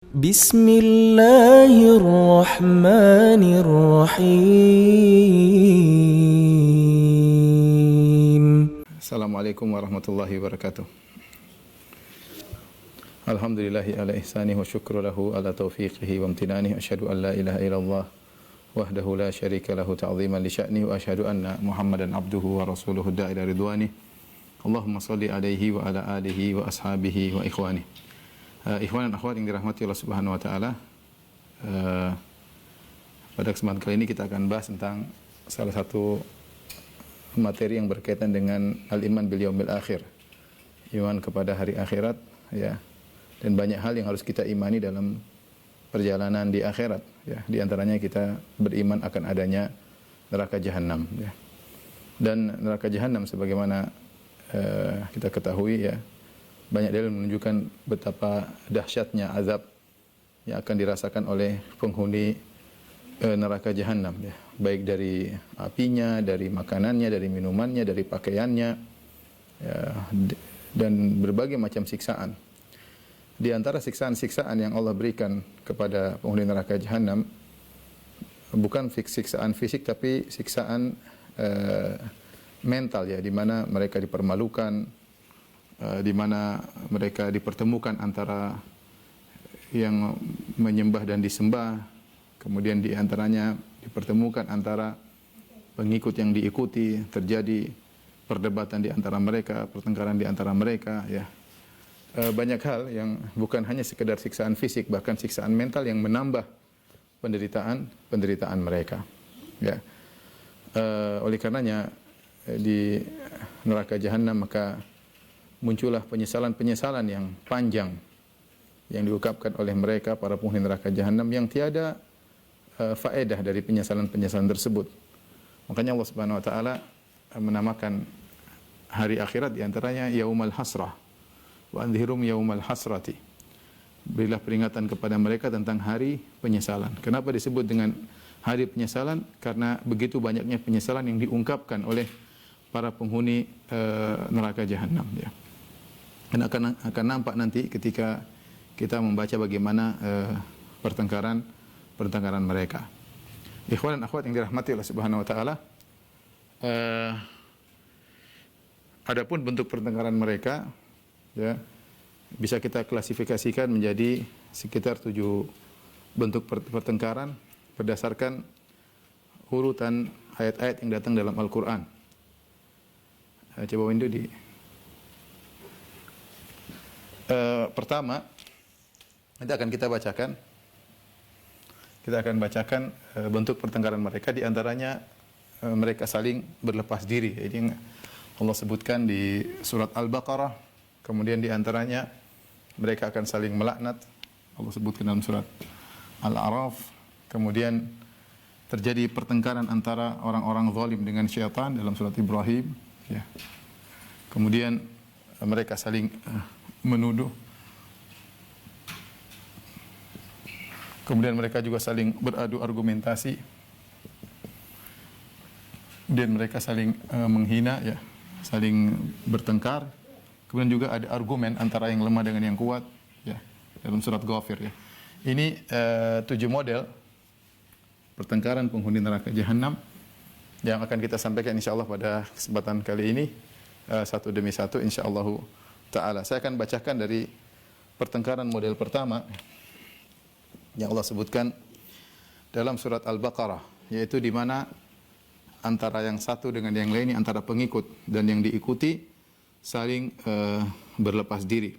Bismillahirrahmanirrahim. Assalamualaikum warahmatullahi wabarakatuh. Alhamdulillahi ala ihsanih wa syukru lahu ala taufiqihi wa amtinanih. Asyhadu an la ilaha illallah wahdahu la syarika lahu ta'ziman li sya'nih wa asyhadu anna Muhammadan abduhu wa rasuluhu da'i ila ridwanih. Allahumma salli alaihi wa ala alihi wa ashabihi wa ikhwanih. Ikhwan dan akhwat yang dirahmati Allah Subhanahu wa taala. Pada kesempatan kali ini kita akan bahas tentang salah satu materi yang berkaitan dengan al-iman bil yaumil akhir. Iman kepada hari akhirat, ya. Dan banyak hal yang harus kita imani dalam perjalanan di akhirat, ya. Di antaranya kita beriman akan adanya neraka jahanam, ya. Dan neraka jahanam sebagaimana kita ketahui, ya, banyak dalil menunjukkan betapa dahsyatnya azab yang akan dirasakan oleh penghuni neraka jahanam, ya. Baik dari apinya, dari makanannya, dari minumannya, dari pakaiannya, ya, dan berbagai macam siksaan. Di antara siksaan-siksaan yang Allah berikan kepada penghuni neraka jahanam bukan siksaan fisik tapi siksaan mental, ya, di mana mereka dipermalukan, di mana mereka dipertemukan antara yang menyembah dan disembah, kemudian di antaranya dipertemukan antara pengikut yang diikuti, terjadi perdebatan di antara mereka, pertengkaran di antara mereka, ya. Banyak hal yang bukan hanya sekedar siksaan fisik, bahkan siksaan mental yang menambah penderitaan mereka, ya. Oleh karenanya di neraka jahanam maka muncullah penyesalan-penyesalan yang panjang yang diungkapkan oleh mereka para penghuni neraka jahanam yang tiada faedah dari penyesalan-penyesalan tersebut. Makanya Allah Subhanahu wa taala menamakan hari akhirat di antaranya yaumal hasrah wa andhirum yaumal hasrati. Berilah peringatan kepada mereka tentang hari penyesalan. Kenapa disebut dengan hari penyesalan? Karena begitu banyaknya penyesalan yang diungkapkan oleh para penghuni neraka jahanam, ya. Dan akan nampak nanti ketika kita membaca bagaimana pertengkaran mereka. Ikhwan dan akhwat yang dirahmati Allah Subhanahu wa taala, adapun bentuk pertengkaran mereka, ya, bisa kita klasifikasikan menjadi sekitar 7 bentuk pertengkaran berdasarkan urutan ayat-ayat yang datang dalam Al-Qur'an. Coba window di pertama nanti akan kita bacakan. Kita akan bacakan bentuk pertengkaran mereka, di antaranya mereka saling berlepas diri. Jadi Allah sebutkan di surat Al-Baqarah, kemudian di antaranya mereka akan saling melaknat. Allah sebutkan dalam surat Al-A'raf. Kemudian terjadi pertengkaran antara orang-orang zalim dengan syaitan dalam surat Ibrahim, ya. Kemudian mereka saling menuduh. Kemudian mereka juga saling beradu argumentasi. Kemudian mereka saling menghina, ya, saling bertengkar. Kemudian juga ada argumen antara yang lemah dengan yang kuat, ya, dalam surat Ghafir, ya. Ini 7 model pertengkaran penghuni neraka jahanam yang akan kita sampaikan insyaallah pada kesempatan kali ini, satu demi satu insyaallah ta'ala. Saya akan bacakan dari pertengkaran model pertama yang Allah sebutkan dalam surat Al-Baqarah, yaitu di mana antara yang satu dengan yang lain, antara pengikut dan yang diikuti saling berlepas diri.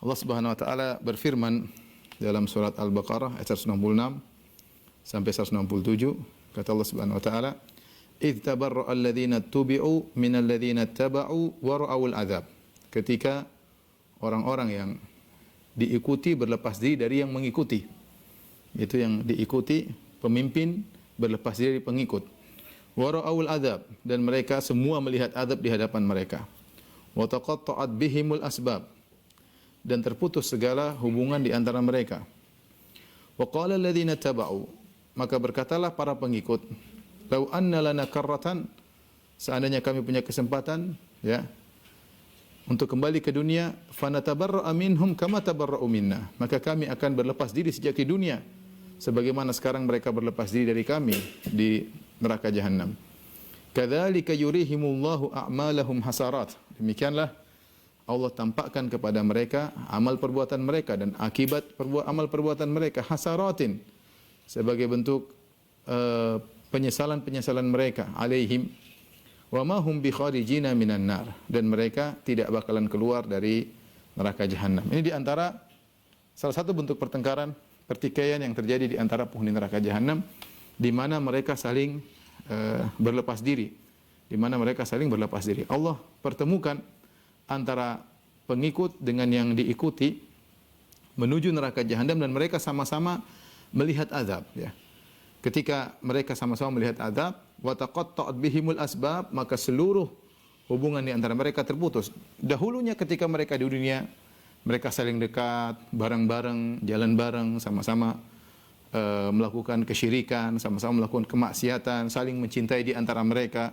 Allah Subhanahu wa taala berfirman dalam surat Al-Baqarah ayat 166 sampai 167, kata Allah Subhanahu wa taala, "Idz tabarra'a alladziina tubi'u minal ladziina taba'u wa ra'awul 'adzab." Ketika orang-orang yang diikuti berlepas diri dari yang mengikuti. Itu yang diikuti, pemimpin berlepas diri dari pengikut. Wa ra'awul 'adzab, dan mereka semua melihat azab di hadapan mereka. Wa taqatta'at bihimul asbab, dan terputus segala hubungan di antara mereka. Wa qala alladziina taba'u, maka berkatalah para pengikut, "Lau anna lana karratan," seandainya kami punya kesempatan, ya, untuk kembali ke dunia, fanatabarra'a minhum kama tabarra'u minna. Maka kami akan berlepas diri sejak di dunia sebagaimana sekarang mereka berlepas diri dari kami di neraka jahanam. Kadzalika yurihimullahu a'malahum hasarat. Demikianlah Allah tampakkan kepada mereka amal perbuatan mereka dan akibat amal perbuatan mereka hasaratin sebagai bentuk penyesalan-penyesalan mereka alaihim wa ma hum bi kharijina minan nar, dan mereka tidak bakalan keluar dari neraka jahanam. Ini di antara salah satu bentuk pertengkaran, pertikaian yang terjadi di antara penghuni neraka jahanam, di mana mereka saling berlepas diri, di mana mereka saling berlepas diri. Allah pertemukan antara pengikut dengan yang diikuti menuju neraka jahanam, dan mereka sama-sama melihat azab, ya. Ketika mereka sama-sama melihat azab, wa taqatta'at bihimul asbab, maka seluruh hubungan di antara mereka terputus. Dahulunya ketika mereka di dunia, mereka saling dekat, bareng-bareng, jalan bareng, sama-sama melakukan kesyirikan, sama-sama melakukan kemaksiatan, saling mencintai di antara mereka.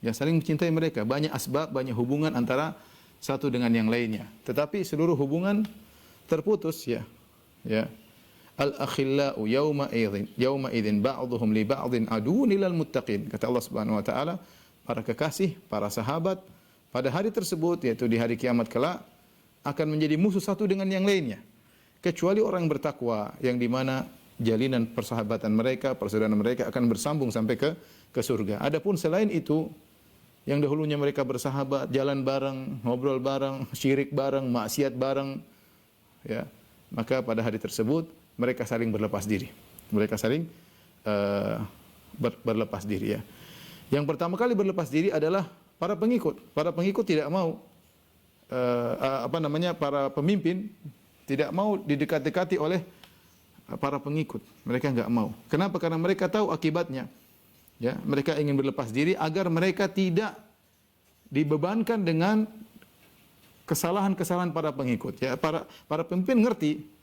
Ya, saling mencintai mereka, banyak asbab, banyak hubungan antara satu dengan yang lainnya. Tetapi seluruh hubungan terputus, ya. Ya. Al-akhillau yawma idzin ba'dhum li ba'dhin aduwwun lil muttaqin. Kata Allah Subhanahu wa taala, para kekasih, para sahabat pada hari tersebut, yaitu di hari kiamat kelak, akan menjadi musuh satu dengan yang lainnya, kecuali orang yang bertakwa, yang di mana jalinan persahabatan mereka, persaudaraan mereka akan bersambung sampai ke surga. Adapun selain itu, yang dahulunya mereka bersahabat, jalan bareng, ngobrol bareng, syirik bareng, maksiat bareng, ya, maka pada hari tersebut mereka saling berlepas diri. Mereka saling berlepas diri, ya. Yang pertama kali berlepas diri adalah para pengikut. Para pengikut tidak mau para pemimpin tidak mau didekat-dekati oleh para pengikut. Mereka enggak mau. Kenapa? Karena mereka tahu akibatnya. Ya, mereka ingin berlepas diri agar mereka tidak dibebankan dengan kesalahan-kesalahan para pengikut. Ya, para pemimpin ngerti.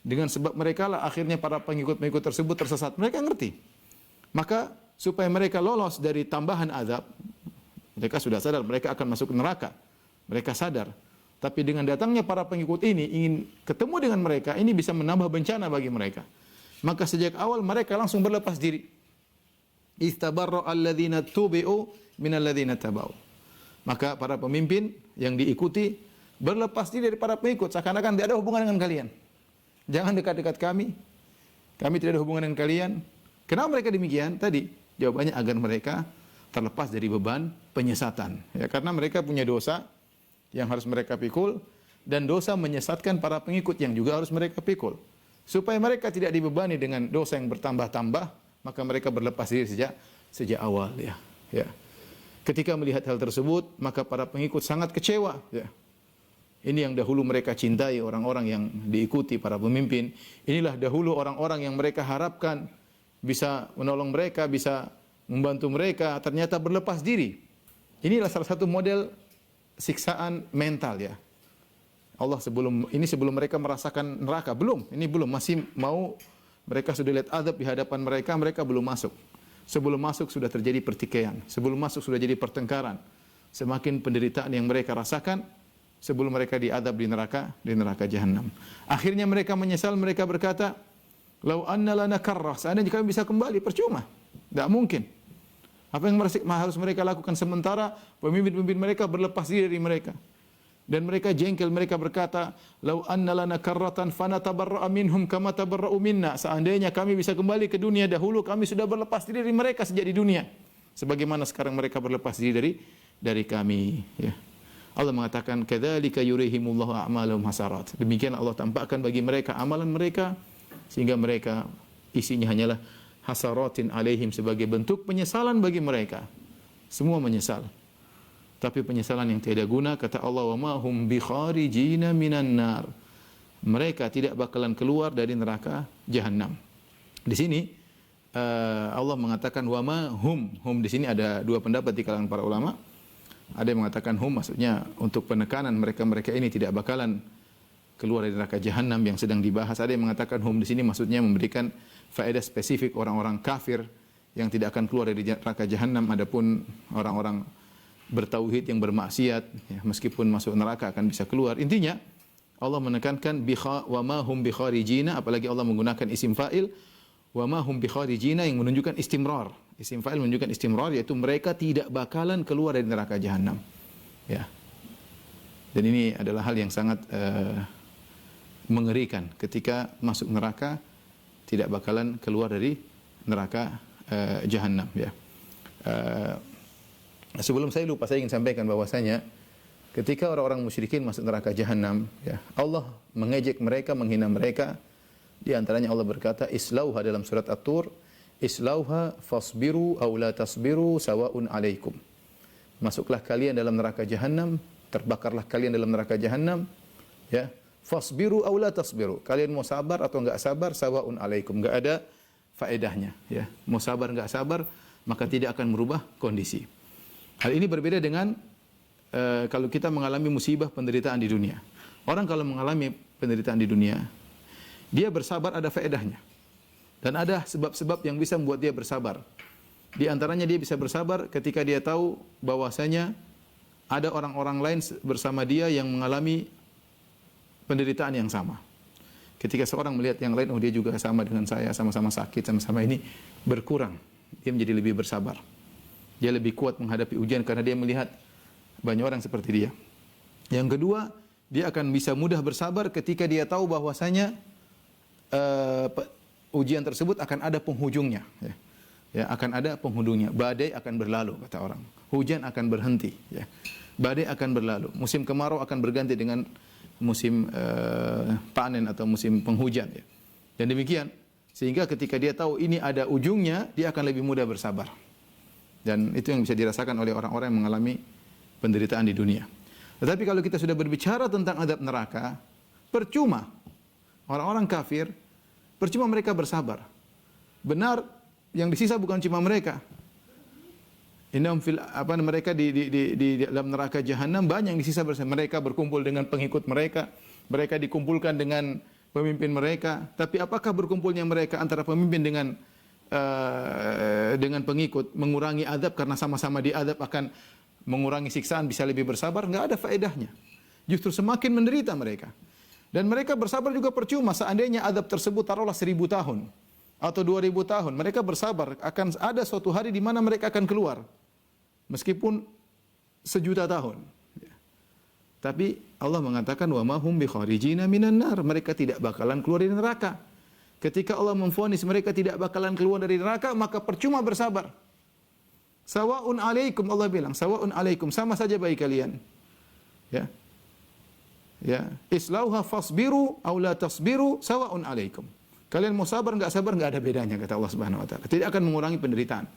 Dengan sebab mereka lah akhirnya para pengikut-pengikut tersebut tersesat. Mereka ngerti. Maka supaya mereka lolos dari tambahan azab, mereka sudah sadar mereka akan masuk neraka. Mereka sadar. Tapi dengan datangnya para pengikut ini, ingin ketemu dengan mereka, ini bisa menambah bencana bagi mereka. Maka sejak awal mereka langsung berlepas diri. Istabarra alladzina tubi'u minal ladzina tabau. Maka para pemimpin yang diikuti berlepas diri dari para pengikut, seakan-akan tidak ada hubungan dengan kalian. Jangan dekat-dekat kami. Kami tidak ada hubungan dengan kalian. Kenapa mereka demikian? Tadi jawabannya agar mereka terlepas dari beban penyesatan. Ya, karena mereka punya dosa yang harus mereka pikul, dan dosa menyesatkan para pengikut yang juga harus mereka pikul. Supaya mereka tidak dibebani dengan dosa yang bertambah-tambah, maka mereka berlepas diri sejak awal, ya. Ya. Ketika melihat hal tersebut, maka para pengikut sangat kecewa, ya. Ini yang dahulu mereka cintai, orang-orang yang diikuti para pemimpin. Inilah dahulu orang-orang yang mereka harapkan bisa menolong mereka, bisa membantu mereka, ternyata berlepas diri. Inilah salah satu model siksaan mental, ya. Allah sebelum mereka merasakan neraka, ini belum, masih mau, mereka sudah lihat azab di hadapan mereka, mereka belum masuk. Sebelum masuk sudah terjadi pertikaian, sebelum masuk sudah jadi pertengkaran. Semakin penderitaan yang mereka rasakan, sebelum mereka diadab di neraka jahanam. Akhirnya mereka menyesal, mereka berkata, "Lau anna lana karrah," seandainya kami bisa kembali, percuma. Tidak mungkin. Apa yang harus mereka lakukan sementara pemimpin-pemimpin mereka berlepas diri dari mereka. Dan mereka jengkel, mereka berkata, "Lau anna lana karratan fanatabarra'a minhum kama tabarra'u minna." Seandainya kami bisa kembali ke dunia, dahulu kami sudah berlepas diri dari mereka sejak di dunia. Sebagaimana sekarang mereka berlepas diri dari kami, ya. Allah mengatakan, "Kadzalika yurihimullahu a'malahum hasarat." Demikian Allah tampakkan bagi mereka amalan mereka, sehingga mereka isinya hanyalah hasaratin alaihim, sebagai bentuk penyesalan bagi mereka. Semua menyesal. Tapi penyesalan yang tiada guna, kata Allah, "Wa ma hum bi kharijina minan nar." Mereka tidak bakalan keluar dari neraka jahanam. Di sini Allah mengatakan wa ma hum. Hum di sini ada dua pendapat di kalangan para ulama. Ada yang mengatakan hum maksudnya untuk penekanan mereka ini tidak bakalan keluar dari neraka jahanam yang sedang dibahas. Ada yang mengatakan hum di sini maksudnya memberikan faedah spesifik orang-orang kafir yang tidak akan keluar dari neraka jahanam. Adapun orang-orang bertauhid yang bermaksiat, ya, meskipun masuk neraka akan bisa keluar. Intinya Allah menekankan wa ma hum bi kharijina, apalagi Allah menggunakan isim fa'il wa ma hum bi kharijina yang menunjukkan istimrar. Isim fa'il menunjukkan istimrar, yaitu mereka tidak bakalan keluar dari neraka jahanam. Ya. Dan ini adalah hal yang sangat mengerikan ketika masuk neraka tidak bakalan keluar dari neraka jahanam, ya. Sebelum saya lupa, saya ingin sampaikan bahwasanya ketika orang-orang musyrikin masuk neraka jahanam, ya, Allah mengejek mereka, menghina mereka. Di antaranya Allah berkata, "Islauha" dalam surat At-Tur, "Islauha fasbiru aw la tasbiru sawaun alaikum." Masuklah kalian dalam neraka jahanam, terbakarlah kalian dalam neraka jahanam, ya. Fasbiru aw la tasbiru. Kalian mau sabar atau enggak sabar, sawaun alaikum. Enggak ada faedahnya, ya. Mau sabar enggak sabar, maka tidak akan merubah kondisi. Hal ini berbeda dengan kalau kita mengalami musibah penderitaan di dunia. Orang kalau mengalami penderitaan di dunia, dia bersabar ada faedahnya. Dan ada sebab-sebab yang bisa membuat dia bersabar. Di antaranya dia bisa bersabar ketika dia tahu bahwasanya ada orang-orang lain bersama dia yang mengalami penderitaan yang sama. Ketika seorang melihat yang lain, oh dia juga sama dengan saya, sama-sama sakit, sama-sama ini, berkurang. Dia menjadi lebih bersabar. Dia lebih kuat menghadapi ujian karena dia melihat banyak orang seperti dia. Yang kedua, dia akan bisa mudah bersabar ketika dia tahu bahwasanya ujian tersebut akan ada penghujungnya. Ya, akan ada penghujungnya. Badai akan berlalu, kata orang. Hujan akan berhenti. Ya. Badai akan berlalu. Musim kemarau akan berganti dengan musim panen atau musim penghujan. Ya. Dan demikian, sehingga ketika dia tahu ini ada ujungnya, dia akan lebih mudah bersabar. Dan itu yang bisa dirasakan oleh orang-orang yang mengalami penderitaan di dunia. Tetapi kalau kita sudah berbicara tentang azab neraka, percuma orang-orang kafir, percuma mereka bersabar. Benar, yang disisa bukan cuma mereka. Innahum mereka di dalam neraka jahanam banyak yang disisa bersama mereka, berkumpul dengan pengikut mereka, mereka dikumpulkan dengan pemimpin mereka. Tapi apakah berkumpulnya mereka antara pemimpin dengan pengikut mengurangi adab karena sama-sama diadab akan mengurangi siksaan, bisa lebih bersabar? Enggak ada faedahnya. Justru semakin menderita mereka. Dan mereka bersabar juga percuma. Seandainya adab tersebut taruhlah 1000 tahun atau 2000 tahun, mereka bersabar, akan ada suatu hari di mana mereka akan keluar. Meskipun 1.000.000 tahun. Tapi Allah mengatakan wa ma hum bi kharijina minan nar, mereka tidak bakalan keluar dari neraka. Ketika Allah memvonis mereka tidak bakalan keluar dari neraka, maka percuma bersabar. Sawaun alaikum, Allah bilang, sawaun alaikum, sama saja bagi kalian. Ya. Ya, islauha fasbiru aw la tasbiru sawaun alaikum. Kalian mau sabar enggak ada bedanya, kata Allah Subhanahu wa taala. Tidak akan mengurangi penderitaan.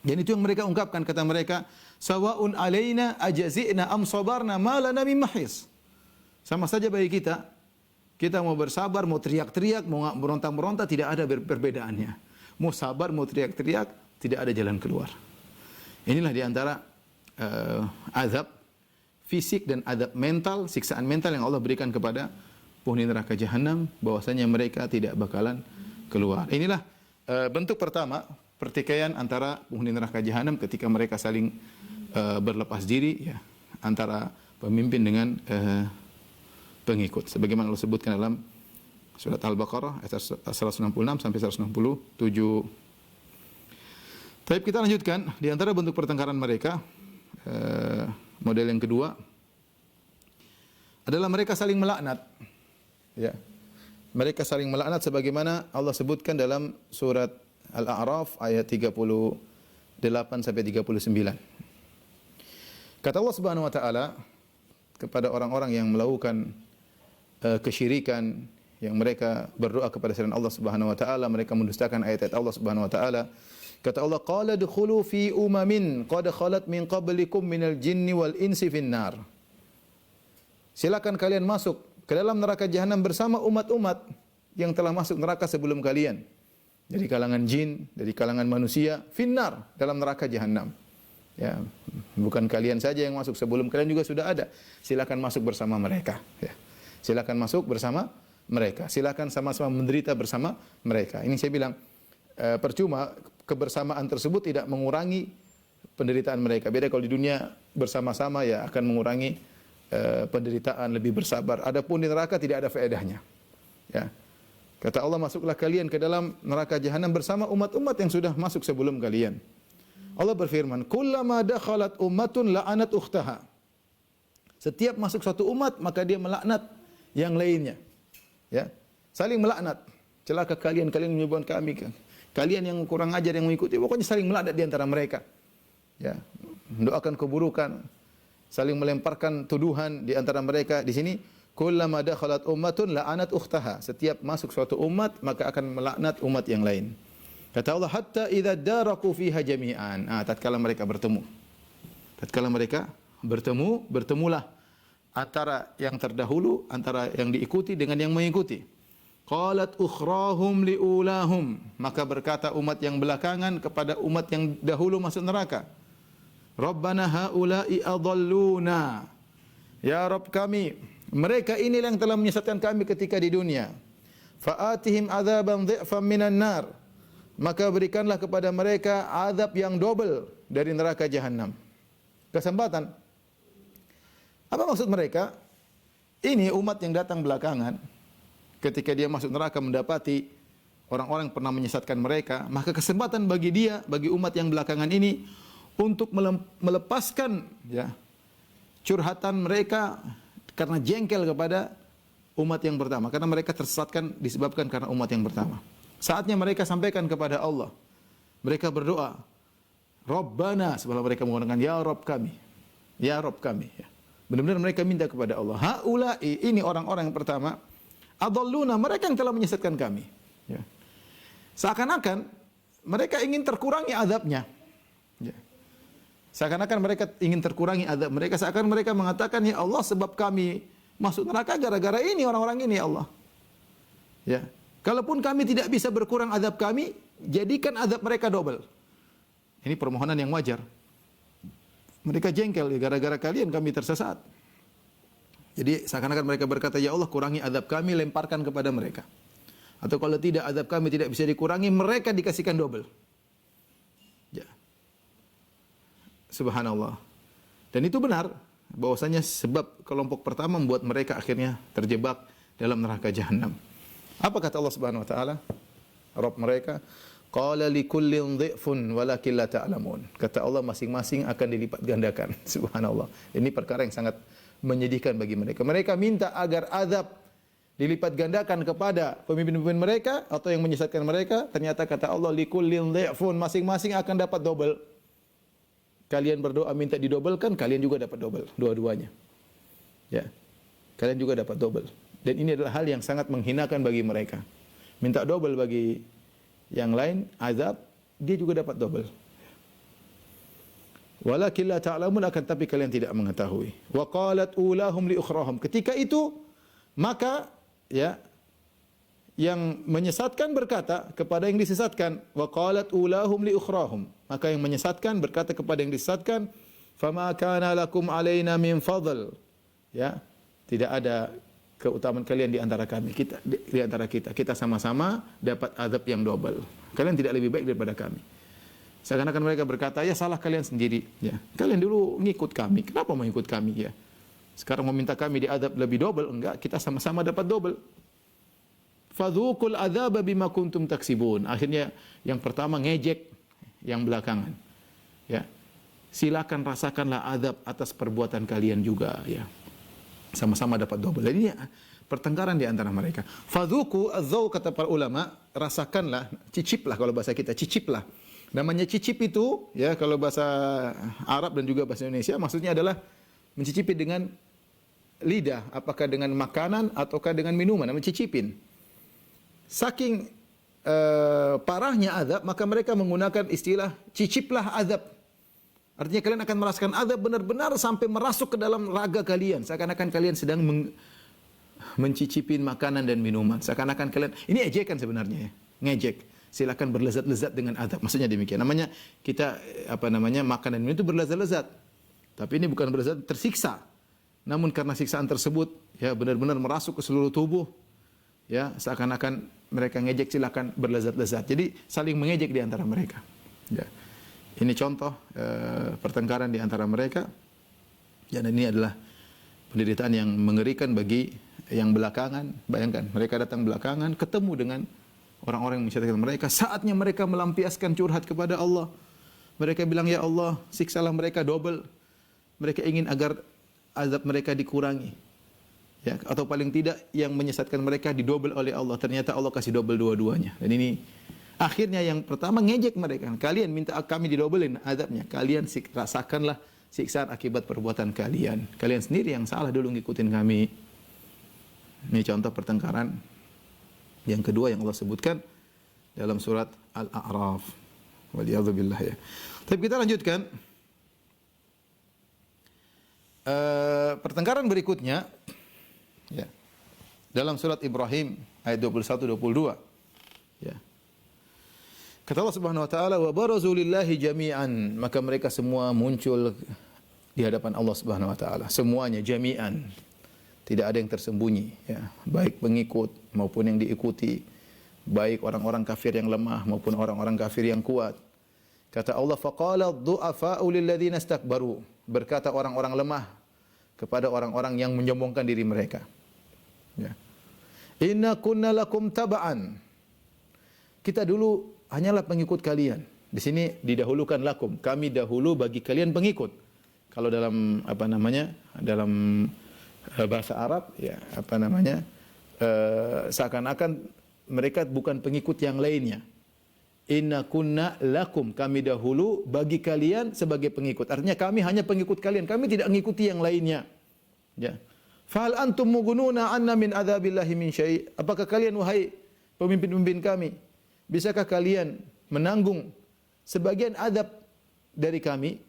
Dan itu yang mereka ungkapkan, kata mereka, sawaun alaina ajazina am sabarna ma lana min mahis. Sama saja bagi kita. Kita mau bersabar, mau teriak-teriak, mau berontak-berontak, tidak ada perbedaannya. Mau sabar, mau teriak-teriak, tidak ada jalan keluar. Inilah diantara azab fisik dan azab mental, siksaan mental yang Allah berikan kepada penghuni neraka jahanam, bahwasanya mereka tidak bakalan keluar. Inilah bentuk pertama pertikaian antara penghuni neraka jahanam ketika mereka saling berlepas diri, ya, antara pemimpin dengan pengikut. Sebagaimana Allah sebutkan dalam surat Al-Baqarah ayat 166 sampai 167. Tapi kita lanjutkan, di antara bentuk pertengkaran mereka, model yang kedua adalah mereka saling melaknat. Ya. Mereka saling melaknat sebagaimana Allah sebutkan dalam surat Al-A'raf ayat 38 sampai 39. Kata Allah Subhanahu wa taala kepada orang-orang yang melakukan kesyirikan, yang mereka berdoa kepada selain Allah Subhanahu wa taala, mereka mendustakan ayat-ayat Allah Subhanahu wa taala. Kata Allah, qala dukhulu fi umamin qad khalat min qablikum minal jinni wal insi finnar. Silakan kalian masuk ke dalam neraka jahanam bersama umat-umat yang telah masuk neraka sebelum kalian. Dari kalangan jin, dari kalangan manusia, finnar, dalam neraka jahanam. Ya, bukan kalian saja yang masuk, sebelum kalian juga sudah ada. Silakan masuk bersama mereka, ya. Silakan masuk bersama mereka. Silakan sama-sama menderita bersama mereka. Ini saya bilang percuma kebersamaan tersebut tidak mengurangi penderitaan mereka. Beda kalau di dunia bersama-sama ya akan mengurangi penderitaan, lebih bersabar. Adapun di neraka tidak ada faedahnya. Ya. Kata Allah, masuklah kalian ke dalam neraka jahanam bersama umat-umat yang sudah masuk sebelum kalian. Allah berfirman, "Kullama dakhalat ummatun la'anat ukhtaha." Setiap masuk satu umat maka dia melaknat yang lainnya. Ya. Saling melaknat. Celaka kalian, kalian menyebabkan kami. Kalian yang kurang ajar yang mengikuti, pokoknya saling melaknat di antara mereka. Ya. Mendoakan keburukan, saling melemparkan tuduhan di antara mereka. Di sini kullama dakhalat ummatun la'anat ukhtaha. Setiap masuk suatu umat maka akan melaknat umat yang lain. Kata Allah, hatta idza daraku fiha jami'an. Tatkala mereka bertemu. Tatkala mereka bertemulah antara yang terdahulu, antara yang diikuti dengan yang mengikuti. Qalat ukhrahum liulahum. Maka berkata umat yang belakangan kepada umat yang dahulu masuk neraka. Rabbana haula'i adalluna. Ya Rabb kami, mereka inilah yang telah menyesatkan kami ketika di dunia. Fa'atihim adzaban dhi'fan minan nar. Maka berikanlah kepada mereka azab yang double dari neraka jahanam. Kesempatan. Apa maksud mereka? Ini umat yang datang belakangan. Ketika dia masuk neraka mendapati orang-orang pernah menyesatkan mereka, maka kesempatan bagi dia, bagi umat yang belakangan ini untuk melepaskan ya curhatan mereka karena jengkel kepada umat yang pertama, karena mereka tersesatkan disebabkan karena umat yang pertama. Saatnya mereka sampaikan kepada Allah. Mereka berdoa, Rabbana, sebelum mereka menggunakan ya Rabb kami. Ya Rabb kami. Ya. Benar-benar mereka minta kepada Allah. Haula'i, ini orang-orang yang pertama, adalluna, mereka yang telah menyesatkan kami. Ya. Seakan-akan mereka ingin terkurangi azabnya. Ya. Seakan-akan mereka ingin terkurangi azab mereka. Seakan mereka mengatakan, ya Allah, sebab kami masuk neraka gara-gara ini, orang-orang ini, ya Allah. Ya. Kalaupun kami tidak bisa berkurang azab kami, jadikan azab mereka double. Ini permohonan yang wajar. Mereka jengkel, gara-gara kalian kami tersesat. Jadi seakan-akan mereka berkata, ya Allah, kurangi azab kami, lemparkan kepada mereka. Atau kalau tidak, azab kami tidak bisa dikurangi, mereka dikasihkan double. Ya. Subhanallah. Dan itu benar, bahwasanya sebab kelompok pertama membuat mereka akhirnya terjebak dalam neraka jahanam. Apa kata Allah Subhanahu wa taala? Rabb mereka, qala likullin dhi'fun walakin la ta'lamun. Kata Allah, masing-masing akan dilipat gandakan. Subhanallah. Ini perkara yang sangat menyedihkan bagi mereka. Mereka minta agar azab dilipat gandakan kepada pemimpin-pemimpin mereka atau yang menyesatkan mereka. Ternyata kata Allah, likullin dhi'fun, masing-masing akan dapat double. Kalian berdoa minta didobelkan, kalian juga dapat double, dua-duanya. Ya. Kalian juga dapat double. Dan ini adalah hal yang sangat menghinakan bagi mereka. Minta double bagi yang lain, azab, dia juga dapat double. Walakin la ta'lamun, akan tapi kalian tidak mengetahui. Wa qalat ulahum li ukhrahum. Ketika itu, maka ya yang menyesatkan berkata kepada yang disesatkan, wa qalat ulahum li ukhrahum. Maka yang menyesatkan berkata kepada yang disesatkan, fama kana lakum alaina min fadl. Ya, tidak ada keutamaan kalian di antara kami, di antara kita sama-sama dapat azab yang double. Kalian tidak lebih baik daripada kami. Seakan-akan mereka berkata, ya salah kalian sendiri. Ya, kalian dulu ngikut kami, kenapa mau ikut kami? Ya, sekarang meminta kami diazab lebih double, enggak? Kita sama-sama dapat double. Fadzuqul adzaba bima kuntum taksibun. Akhirnya yang pertama ngejek yang belakangan. Ya, silakan rasakanlah azab atas perbuatan kalian juga. Ya. Sama-sama dapat double. Jadi ya, pertengkaran di antara mereka. Fadzuku adzau, kata para ulama, rasakanlah, ciciplah kalau bahasa kita, ciciplah. Namanya cicip itu, ya kalau bahasa Arab dan juga bahasa Indonesia, maksudnya adalah mencicipi dengan lidah, apakah dengan makanan ataukah dengan minuman, namanya cicipin. Saking parahnya azab, maka mereka menggunakan istilah ciciplah azab. Artinya kalian akan merasakan azab benar-benar sampai merasuk ke dalam raga kalian. Seakan-akan kalian sedang mencicipin makanan dan minuman. Seakan-akan kalian, ini ejekan sebenarnya ya, ngejek. Silakan berlezat-lezat dengan azab. Maksudnya demikian. Namanya kita makan dan minum itu berlezat-lezat. Tapi ini bukan berlezat tersiksa. Namun karena siksaan tersebut ya benar-benar merasuk ke seluruh tubuh. Ya, seakan-akan mereka ngejek, silakan berlezat-lezat. Jadi saling mengejek di antara mereka. Ya. Ini contoh pertengkaran di antara mereka. Dan ini adalah penderitaan yang mengerikan bagi yang belakangan. Bayangkan, mereka datang belakangan, ketemu dengan orang-orang yang mensyariatkan mereka. Saatnya mereka melampiaskan curhat kepada Allah. Mereka bilang, ya Allah, siksalah mereka double. Mereka ingin agar azab mereka dikurangi. Ya, atau paling tidak yang menyesatkan mereka didobel oleh Allah. Ternyata Allah kasih double dua-duanya. Dan ini akhirnya yang pertama ngejek mereka. Kalian minta kami didobelin azabnya. Kalian rasakanlah siksaan akibat perbuatan kalian. Kalian sendiri yang salah dulu ngikutin kami. Ini contoh pertengkaran yang kedua yang Allah sebutkan dalam surat Al-A'raf. Waliyadzubillah ya. Tapi kita lanjutkan. Pertengkaran berikutnya ya. Dalam surat Ibrahim ayat 21-22 ya. Kata Allah Subhanahu wa taala, wa barazu lillahi jami'an, maka mereka semua muncul di hadapan Allah Subhanahu wa taala, semuanya jami'an. Tidak ada yang tersembunyi ya, baik pengikut maupun yang diikuti, baik orang-orang kafir yang lemah maupun orang-orang kafir yang kuat. Kata Allah, faqala ad-du'afa'u lil ladzina istakbaru, berkata orang-orang lemah kepada orang-orang yang menyombongkan diri mereka. Ya. Inna kunna lakum taba'an. Kita dulu hanyalah pengikut kalian. Di sini didahulukan lakum, kami dahulu bagi kalian pengikut. Kalau dalam apa namanya? Dalam bahasa Arab ya, apa namanya? Seakan-akan mereka bukan pengikut yang lainnya. Inna kunna lakum, kami dahulu bagi kalian sebagai pengikut. Artinya kami hanya pengikut kalian, kami tidak mengikuti yang lainnya. Ya. Fahal antum mugununa anna min adzabillahi min syai'? Apakah kalian wahai pemimpin-pemimpin kami, bisakah kalian menanggung sebagian adab dari kami?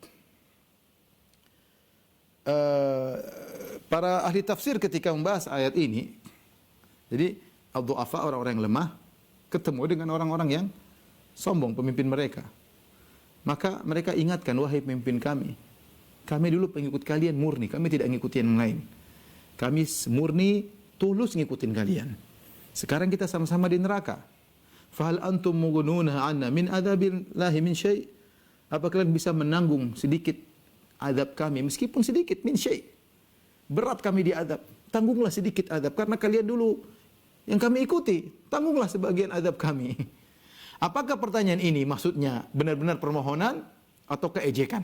Para ahli tafsir ketika membahas ayat ini, jadi ad-du'afa, orang-orang yang lemah, ketemu dengan orang-orang yang sombong, pemimpin mereka. Maka mereka ingatkan, wahai pemimpin kami dulu pengikut kalian murni, kami tidak ngikutin yang lain. Kami murni, tulus ngikutin kalian. Sekarang kita sama-sama di neraka. Fahal antum mugununa anna min adzabillahi min syai'? Apa kalian bisa menanggung sedikit azab kami, meskipun sedikit, min syai'? Berat kami diazab, tanggunglah sedikit azab karena kalian dulu yang kami ikuti, tanggunglah sebagian azab kami. Apakah pertanyaan ini maksudnya benar-benar permohonan atau keejekan?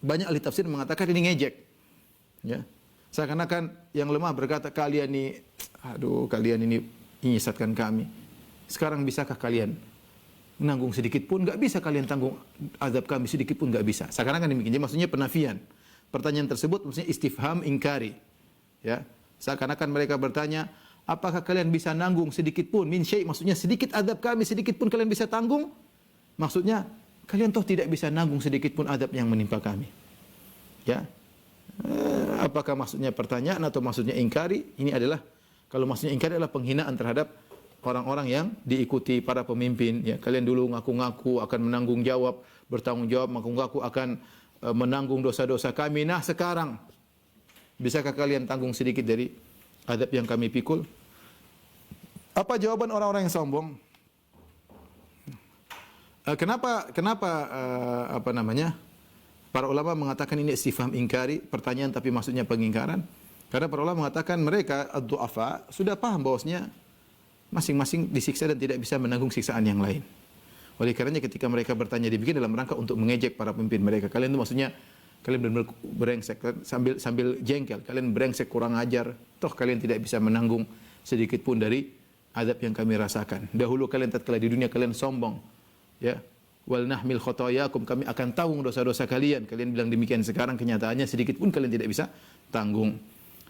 Banyak ahli tafsir mengatakan ini ngejek. Ya. Seakan-akan yang lemah berkata, kalian ini menyesatkan kami. Sekarang bisakah kalian menanggung sedikit pun? Enggak bisa kalian tanggung azab kami sedikit pun, enggak bisa. Seakan-akan demikian. Jadi maksudnya penafian. Pertanyaan tersebut maksudnya istifham ingkari. Ya. Seakan-akan mereka bertanya, apakah kalian bisa nanggung sedikit pun? Min syai', maksudnya sedikit azab kami, sedikit pun kalian bisa tanggung? Maksudnya, kalian toh tidak bisa nanggung sedikit pun azab yang menimpa kami. Ya. Apakah maksudnya pertanyaan atau maksudnya ingkari? Ini adalah, kalau maksudnya ingkari adalah penghinaan terhadap orang-orang yang diikuti para pemimpin. Ya, kalian dulu ngaku-ngaku akan menanggung jawab, bertanggung jawab, ngaku-ngaku akan menanggung dosa-dosa kami. Nah, sekarang bisakah kalian tanggung sedikit dari azab yang kami pikul? Apa jawaban orang-orang yang sombong? Kenapa para ulama mengatakan ini istifham ingkari, pertanyaan tapi maksudnya pengingkaran? Karena para ulama mengatakan mereka ad-du'afa sudah paham bahwasanya masing-masing disiksa dan tidak bisa menanggung siksaan yang lain. Oleh karenanya ketika mereka bertanya dibikin dalam rangka untuk mengejek para pemimpin mereka. Kalian itu maksudnya kalian benar-benar brengsek, sambil jengkel, kalian brengsek, kurang ajar, toh kalian tidak bisa menanggung sedikit pun dari azab yang kami rasakan. Dahulu kalian tatkala di dunia kalian sombong, ya. Wal nahmil khotoyakum, kami akan tanggung dosa-dosa kalian. Kalian bilang demikian, sekarang kenyataannya sedikit pun kalian tidak bisa tanggung.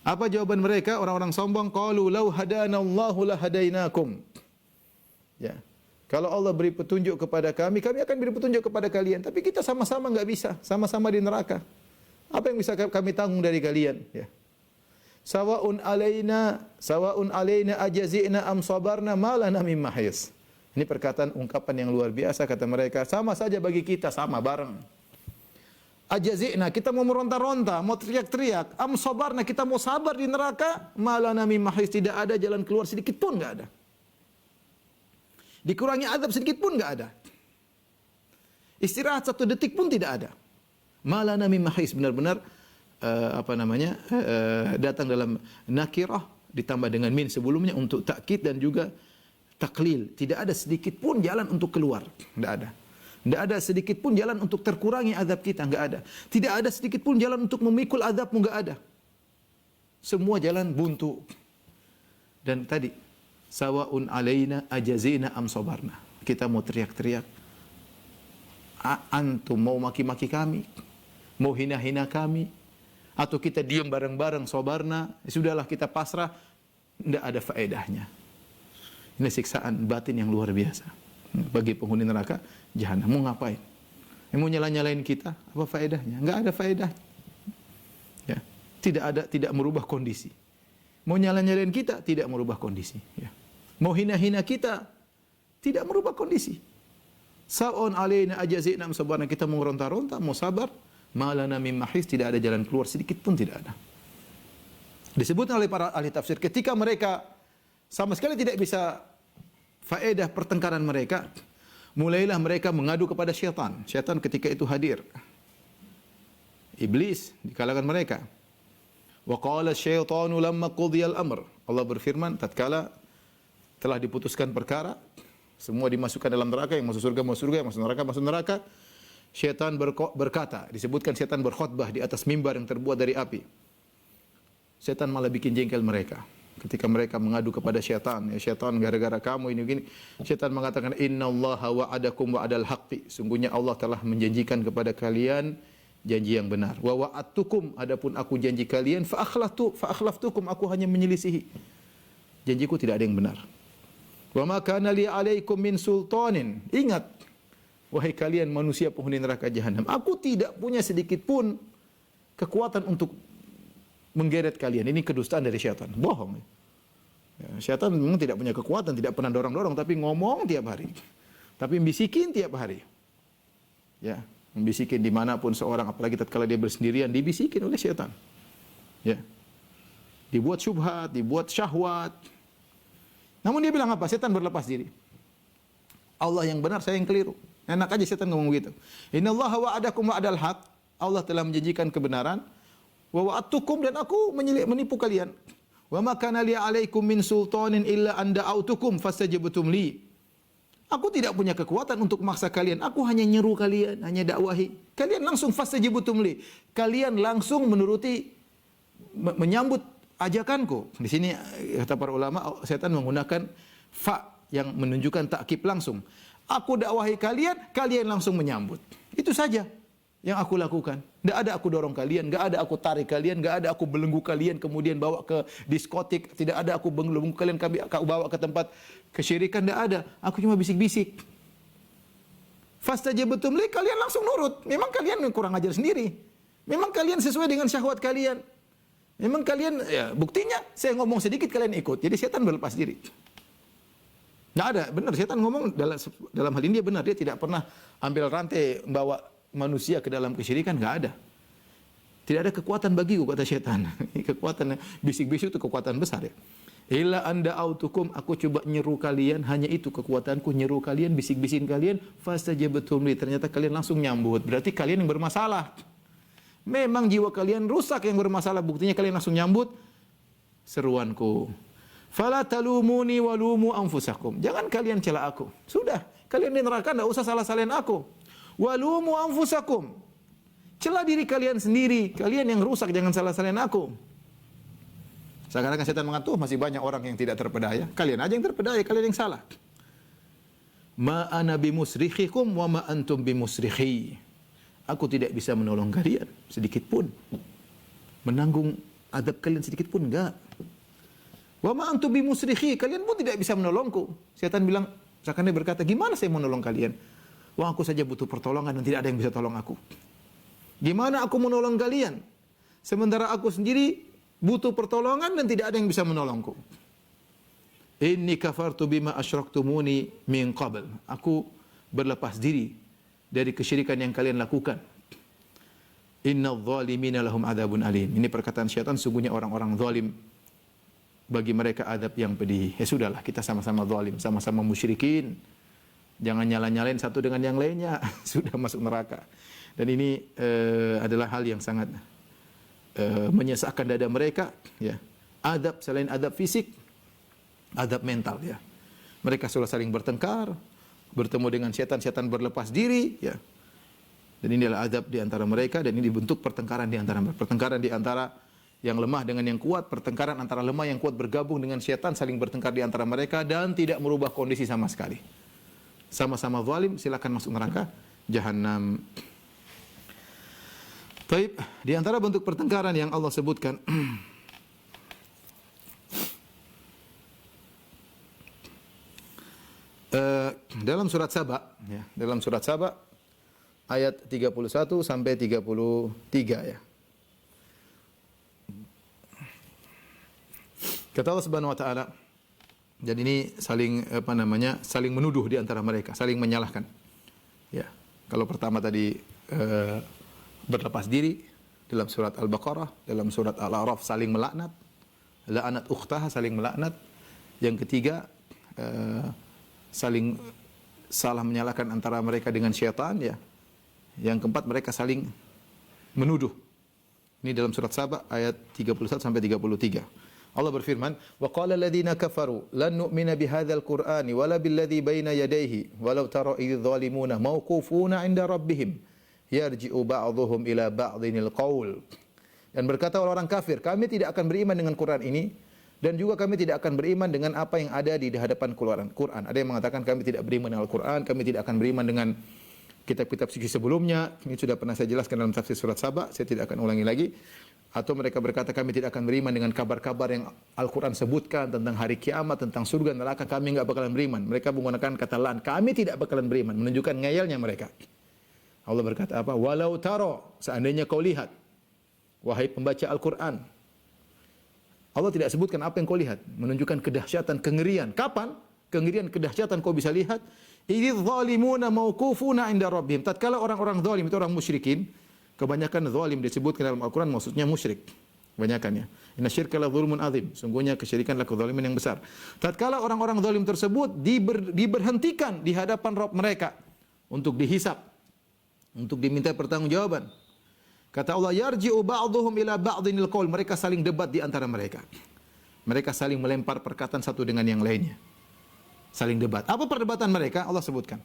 Apa jawaban mereka orang-orang sombong? Qalu law hadanallahu lahadainakum. Ya. Kalau Allah beri petunjuk kepada kami, kami akan beri petunjuk kepada kalian. Tapi kita sama-sama enggak bisa, sama-sama di neraka. Apa yang bisa kami tanggung dari kalian? Ya. Sawa'un alaina ajazina am sabarna ma lana min mahis. Ini perkataan ungkapan yang luar biasa, kata mereka, sama saja bagi kita, sama bareng. Ajazina, kita mau meronta-ronta, mau teriak-teriak. Am sabarna, kita mau sabar di neraka. Ma lana min mahis, tidak ada jalan keluar sedikit pun enggak ada. Dikurangi azab sedikit pun enggak ada. Istirahat 1 detik pun tidak ada. Malana min mahis, benar-benar datang dalam nakirah ditambah dengan min sebelumnya untuk takkid dan juga taklil. Tidak ada sedikit pun jalan untuk keluar, tidak ada. Tidak ada sedikit pun jalan untuk terkurangi azab kita, enggak ada. Tidak ada sedikit pun jalan untuk memikul azabmu, enggak ada. Semua jalan buntu. Dan tadi, sawaun alaina ajazina am sabarna. Kita mau teriak-teriak, antum mau maki-maki kami, mau hina-hina kami, atau kita diam bareng-bareng sabarna, sudahlah kita pasrah, tidak ada faedahnya. Ini siksaan batin yang luar biasa bagi penghuni neraka jahanam. Mau ngapain? Mau nyala-nyalain kita? Apa faedahnya? Enggak ada faedahnya. Ya. Tidak merubah kondisi. Mau nyala-nyalain kita? Tidak merubah kondisi. Ya. Mau hina-hina kita? Tidak merubah kondisi. Sa'un alaina ajazina sabarna, kita mau ronta-ronta, mau sabar, malana min mahis, tidak ada jalan keluar sedikit pun tidak ada. Disebutkan oleh para ahli tafsir, ketika mereka sama sekali tidak bisa faedah pertengkaran mereka, mulailah mereka mengadu kepada syaitan. Syaitan ketika itu hadir. Iblis di kalangan mereka. Wa qala asyaitanu lamma qudiyal amr. Allah berfirman tatkala telah diputuskan perkara, semua dimasukkan dalam neraka, yang masuk surga masuk surga, yang masuk neraka masuk neraka. Syaitan berkata, disebutkan syaitan berkhutbah di atas mimbar yang terbuat dari api. Syaitan malah bikin jengkel mereka. Ketika mereka mengadu kepada syaitan, ya syaitan gara-gara kamu ini begini, syaitan mengatakan innallaha wa'adakum wa'adal haqqi, sungguhnya Allah telah menjanjikan kepada kalian janji yang benar. Wa wa'adtukum, adapun aku janji kalian fa akhlaftukum, aku hanya menyelisihi. Janjiku tidak ada yang benar. Wa ma kana li 'alaikum min sultanin. Ingat wahai kalian manusia penghuni neraka jahanam, aku tidak punya sedikit pun kekuatan untuk menggeret kalian. Ini kedustaan dari syaitan. Bohong. Ya, syaitan memang tidak punya kekuatan, tidak pernah dorong-dorong, tapi ngomong tiap hari. Tapi bisikin tiap hari. Ya, membisikin dimanapun seorang, apalagi tatkala dia bersendirian, dibisikin oleh syaitan. Ya, dibuat syubhat, dibuat syahwat. Namun dia bilang apa? Syaitan berlepas diri. Allah yang benar, saya yang keliru. Enak aja syaitan ngomong begitu. Innallaha wa'adakum wa'adal haq. Allah telah menjanjikan kebenaran. Wa wa'adtukum, dan aku menipu kalian. Wa ma kana li 'alaikum min sultanin illa an da'autukum fastajabtum li. Aku tidak punya kekuatan untuk memaksa kalian. Aku hanya nyeru kalian, hanya dakwahi. Kalian langsung fastajabtum li. Kalian langsung menuruti, menyambut ajakanku. Di sini kata para ulama, setan menggunakan fa yang menunjukkan takkib langsung. Aku dakwahi kalian, kalian langsung menyambut. Itu saja yang aku lakukan. Tidak ada aku dorong kalian, tidak ada aku tarik kalian, tidak ada aku belenggu kalian kemudian bawa ke diskotik, tidak ada aku belenggu kalian kami bawa ke tempat kesyirikan, tidak ada. Aku cuma bisik-bisik. Fastajabtum li, kalian langsung nurut. Memang kalian kurang ajar sendiri. Memang kalian sesuai dengan syahwat kalian. Memang kalian, ya buktinya saya ngomong sedikit kalian ikut. Jadi setan berlepas diri. Tidak ada, benar setan ngomong dalam hal ini dia benar, dia tidak pernah ambil rantai membawa manusia ke dalam kesyirikan, enggak ada. Tidak ada kekuatan bagiku, kata syaitan. Kekuatan bisik-bisik itu kekuatan besar ya. Illa anda autukum, aku coba nyeru kalian, hanya itu kekuatanku, nyeru kalian, bisik-bisikin kalian, fastajabtum li, ternyata kalian langsung nyambut. Berarti kalian yang bermasalah. Memang jiwa kalian rusak yang bermasalah, buktinya kalian langsung nyambut seruanku. Fala talumuni walumu anfusakum. Jangan kalian cela aku. Sudah, kalian di neraka enggak usah salah-salahin aku. Walumu anfusakum. Celah diri kalian sendiri. Kalian yang rusak, jangan salah-salahin aku. Sekarang setan mengatakan masih banyak orang yang tidak terpedaya. Kalian aja yang terpedaya, kalian yang salah. Ma ana bimusrikhikum wa ma antum bimusrikhi. Aku tidak bisa menolong kalian sedikit pun. Menanggung adab kalian sedikit pun enggak. Wa ma antum bimusrikhi, kalian pun tidak bisa menolongku. Setan bilang, seakan dia berkata, gimana saya menolong kalian? Wah, aku saja butuh pertolongan dan tidak ada yang bisa tolong aku. Gimana aku menolong kalian? Sementara aku sendiri butuh pertolongan dan tidak ada yang bisa menolongku. Inni kafartu bima asyraktumuni min qabl. Aku berlepas diri dari kesyirikan yang kalian lakukan. Innadh dhalimina lahum adzabun alim. Ini perkataan syaitan, sungguhnya orang-orang zalim bagi mereka azab yang pedih. Ya sudahlah, kita sama-sama zalim, sama-sama musyrikin. Jangan nyala-nyalain satu dengan yang lainnya, sudah masuk neraka. Dan ini adalah hal yang sangat menyesakkan dada mereka, ya. Adab selain adab fisik, adab mental, ya. Mereka sudah saling bertengkar, bertemu dengan setan-setan berlepas diri, ya. Dan ini adalah adab di antara mereka, dan ini dibentuk pertengkaran di antara mereka. Pertengkaran di antara yang lemah dengan yang kuat, pertengkaran antara lemah yang kuat bergabung dengan setan, saling bertengkar di antara mereka dan tidak merubah kondisi sama sekali. Sama-sama zalim, silakan masuk neraka jahanam. Baik, di antara bentuk pertengkaran yang Allah sebutkan dalam surat Saba, ya, dalam surat Saba ayat 31 sampai 33, ya. Kata Allah Subhanahu wa taala, dan ini saling saling menuduh di antara mereka, saling menyalahkan. Ya. Kalau pertama tadi berlepas diri dalam surat Al-Baqarah, dalam surat Al-A'raf saling melaknat, la'anat ukhtaha, saling melaknat. Yang ketiga saling salah menyalahkan antara mereka dengan syaitan, ya. Yang keempat mereka saling menuduh. Ini dalam surat Saba ayat 31 sampai 33. Allah berfirman, "Wa qala alladziina kafaru lan nu'mina bihadzal qur'ani wala billadzi baina yadayhi walau tara idz zalimuna mauqufuna 'inda rabbihim yarji'u ba'dhuhum ila ba'dhinil qaul." Dan berkata orang kafir, kami tidak akan beriman dengan Quran ini dan juga kami tidak akan beriman dengan apa yang ada di hadapan Quran. Ada yang mengatakan kami tidak beriman dengan Al-Quran, kami tidak akan beriman dengan kitab-kitab suci sebelumnya. Ini sudah pernah saya jelaskan dalam tafsir surat Saba, saya tidak akan ulangi lagi. Atau mereka berkata kami tidak akan beriman dengan kabar-kabar yang Al-Quran sebutkan tentang hari kiamat, tentang surga, neraka, kami enggak bakalan beriman. Mereka menggunakan kata lan, kami tidak bakalan beriman, menunjukkan ngeyelnya mereka. Allah berkata apa? Walau taro, seandainya kau lihat, wahai pembaca Al-Quran. Allah tidak sebutkan apa yang kau lihat, menunjukkan kedahsyatan, kengerian. Kapan kengerian, kedahsyatan kau bisa lihat? Idz zalimuna mauqufuna 'inda rabbihim. Tatkala orang-orang zalim itu orang musyrikin, kebanyakan zalim disebutkan dalam Al-Quran maksudnya musyrik. Kebanyakan, ya. Inna syirka la dzulmun adzim. Sungguhnya kesyirikan adalah kezaliman yang besar. Tatkala orang-orang zalim tersebut diberhentikan di hadapan Rabb mereka untuk dihisab, untuk diminta pertanggungjawaban. Kata Allah, yarji'u ba'dhuhum ila ba'dhinil qaul. Mereka saling debat di antara mereka. Mereka saling melempar perkataan satu dengan yang lainnya. Saling debat. Apa perdebatan mereka? Allah sebutkan.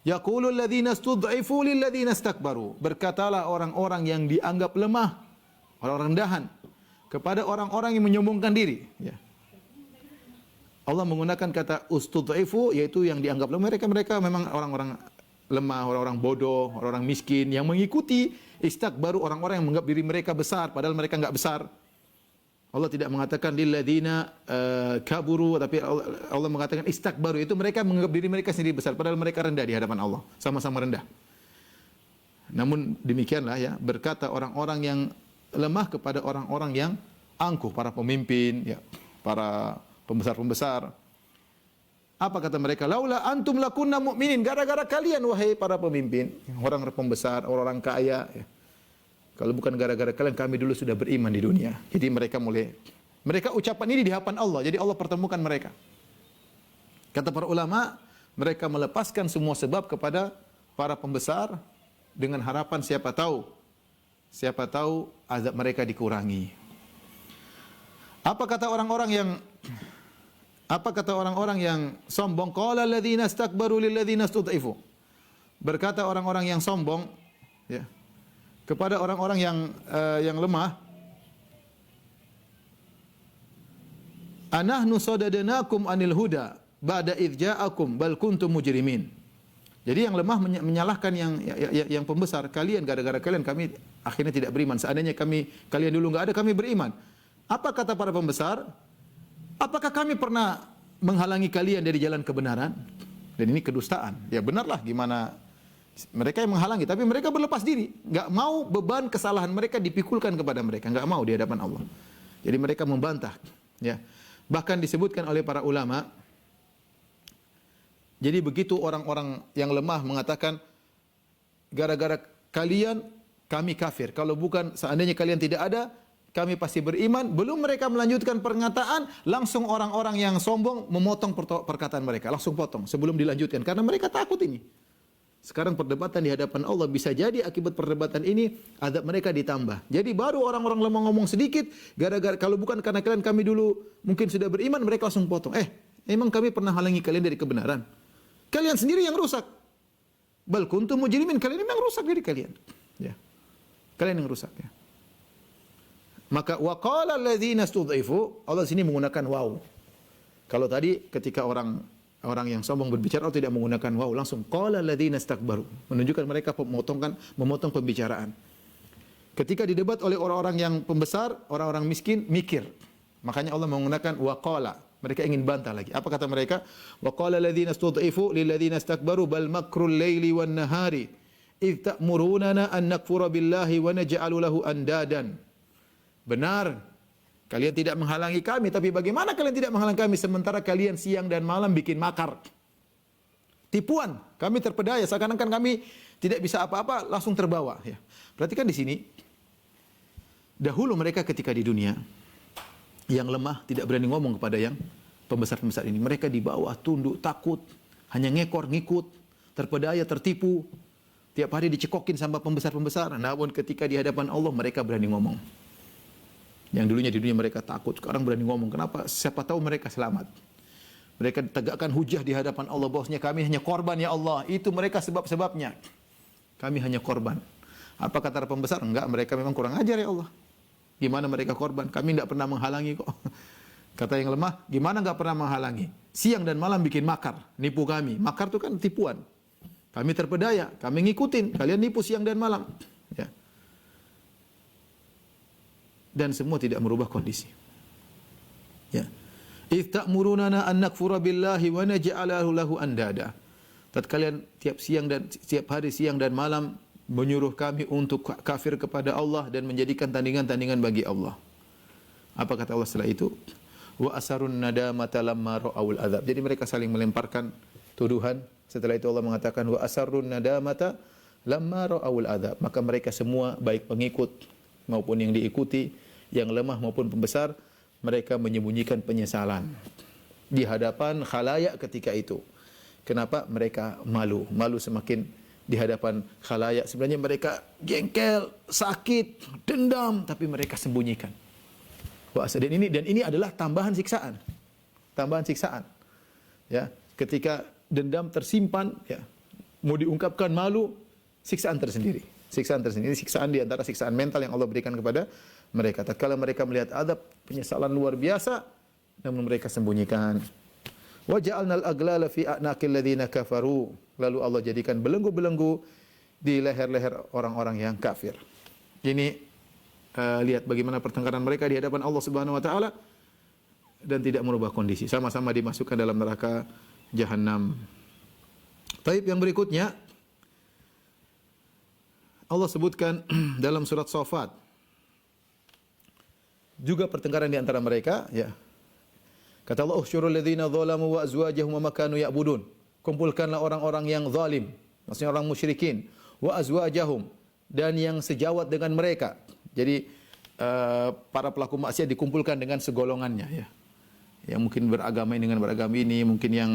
Yaqulul ladzina istud'ifu lil ladzina istakbaru. Berkatalah orang-orang yang dianggap lemah, orang-orang rendahan, kepada orang-orang yang menyombongkan diri, ya. Allah menggunakan kata ustud'ifu, yaitu yang dianggap lemah. Mereka memang orang-orang lemah, orang-orang bodoh, orang-orang miskin yang mengikuti. Istakbaru, orang-orang yang menganggap diri mereka besar padahal mereka enggak besar. Allah tidak mengatakan lil ladzina kaburu, tapi Allah mengatakan istakbaru, itu mereka menganggap diri mereka sendiri besar padahal mereka rendah di hadapan Allah, sama-sama rendah. Namun demikianlah, ya, berkata orang-orang yang lemah kepada orang-orang yang angkuh, para pemimpin, ya, para pembesar-pembesar. Apa kata mereka? Laula antum lakunna mu'minin. Gara-gara kalian wahai para pemimpin, orang pembesar, orang kaya, ya. Kalau bukan gara-gara kalian, kami dulu sudah beriman di dunia. Jadi mereka ucapan ini di hadapan Allah. Jadi Allah pertemukan mereka. Kata para ulama, mereka melepaskan semua sebab kepada para pembesar dengan harapan siapa tahu azab mereka dikurangi. Apa kata orang-orang yang sombong? Qala alladzina istakbaru lil ladzina istud'ifu. Berkata orang-orang yang sombong, ya, kepada orang-orang yang lemah, anahnu sadadnakum anil huda ba'da idz ja'akum bal kuntum mujrimin. Jadi yang lemah menyalahkan yang pembesar, kalian gara-gara kalian kami akhirnya tidak beriman. Seandainya kalian dulu enggak ada, kami beriman. Apa kata para pembesar? Apakah kami pernah menghalangi kalian dari jalan kebenaran? Dan ini kedustaan. Ya benarlah, gimana mereka yang menghalangi, tapi mereka berlepas diri, enggak mau beban kesalahan mereka dipikulkan kepada mereka, enggak mau di hadapan Allah. Jadi mereka membantah, ya. Bahkan disebutkan oleh para ulama, jadi begitu orang-orang yang lemah mengatakan gara-gara kalian kami kafir. Kalau bukan, seandainya kalian tidak ada, kami pasti beriman. Belum mereka melanjutkan pernyataan, langsung orang-orang yang sombong memotong perkataan mereka, langsung potong sebelum dilanjutkan karena mereka takut ini. Sekarang perdebatan di hadapan Allah, bisa jadi akibat perdebatan ini azab mereka ditambah. Jadi baru orang-orang lemah ngomong sedikit, gara-gara kalau bukan karena kalian kami dulu mungkin sudah beriman, mereka langsung potong. Emang kami pernah halangi kalian dari kebenaran? Kalian sendiri yang rusak. Bal kuntum mujrimin, kalian memang rusak diri kalian. Ya. Kalian yang rusak ya. Maka wa qala alladzina stud'ifu, Allah sini menggunakan waw. Kalau tadi ketika orang yang sombong berbicara, Allah tidak menggunakan waw, langsung qala alladzina istakbaru, menunjukkan mereka memotong pembicaraan. Ketika didebat oleh orang-orang yang pembesar, orang-orang miskin mikir. Makanya Allah menggunakan wa qala. Mereka ingin bantah lagi. Apa kata mereka? Wa qala alladzina stud'ifu lil ladzina istakbaru bal makrul laili wan nahari idh ta'murunana an nakfura billahi wa naj'alu lahu andadan. Benar, kalian tidak menghalangi kami, tapi bagaimana kalian tidak menghalangi kami sementara kalian siang dan malam bikin makar? Tipuan, kami terpedaya, seakan-akan kami tidak bisa apa-apa, langsung terbawa. Ya. Perhatikan di sini, dahulu mereka ketika di dunia, yang lemah tidak berani ngomong kepada yang pembesar-pembesar ini. Mereka di bawah, tunduk, takut, hanya ngekor, ngikut, terpedaya, tertipu. Tiap hari dicekokin sama pembesar-pembesar. Namun ketika di hadapan Allah, mereka berani ngomong. Yang dulunya di dunia mereka takut, sekarang berani ngomong. Kenapa? Siapa tahu mereka selamat. Mereka ditegakkan hujah di hadapan Allah, bahwasanya kami hanya korban ya Allah. Itu mereka sebab-sebabnya. Kami hanya korban. Apa kata pembesar? Enggak, mereka memang kurang ajar ya Allah. Gimana mereka korban? Kami tidak pernah menghalangi kok. Kata yang lemah, gimana enggak pernah menghalangi? Siang dan malam bikin makar, nipu kami. Makar itu kan tipuan. Kami terpedaya, kami ngikutin. Kalian nipu siang dan malam. Ya. Dan semua tidak merubah kondisi. Ya. Idh ta'murunana an nakfura billahi wa naj'alahu lahu andada. Tatkala kalian tiap hari siang dan malam menyuruh kami untuk kafir kepada Allah dan menjadikan tandingan-tandingan bagi Allah. Apa kata Allah setelah itu? Wa asarun nadamata lamma ra'awul azab. Jadi mereka saling melemparkan tuduhan. Setelah itu Allah mengatakan wa asarun nadamata lamma ra'awul azab. Maka mereka semua baik pengikut maupun yang diikuti, yang lemah maupun pembesar, mereka menyembunyikan penyesalan di hadapan khalayak ketika itu. Kenapa? Mereka malu. Malu semakin di hadapan khalayak. Sebenarnya mereka jengkel, sakit, dendam, tapi mereka sembunyikan. Dan ini adalah tambahan siksaan. Tambahan siksaan. Ya, ketika dendam tersimpan, ya, mau diungkapkan malu, siksaan tersendiri. Siksaan tersendiri, siksaan di antara siksaan mental yang Allah berikan kepada mereka. Tatkala mereka melihat azab, penyesalan luar biasa, namun mereka sembunyikan. Wa ja'alnal aglala fi a'naqil ladzina kafaru. Lalu Allah jadikan belenggu-belenggu di leher-leher orang-orang yang kafir. Ini lihat bagaimana pertengkaran mereka di hadapan Allah Subhanahu wa taala dan tidak merubah kondisi. Sama-sama dimasukkan dalam neraka jahanam. Taib yang berikutnya Allah sebutkan dalam surat Shafat. Juga pertengkaran di antara mereka, ya. Kata Allah, "Usyurul ladzina zalamu wa azwajahum wa ma kanu ya'budun." Kumpulkanlah orang-orang yang zalim, maksudnya orang musyrikin, wa azwajahum, dan yang sejawat dengan mereka. Jadi para pelaku maksiat dikumpulkan dengan segolongannya, ya. Yang mungkin beragama ini dengan beragama ini, mungkin yang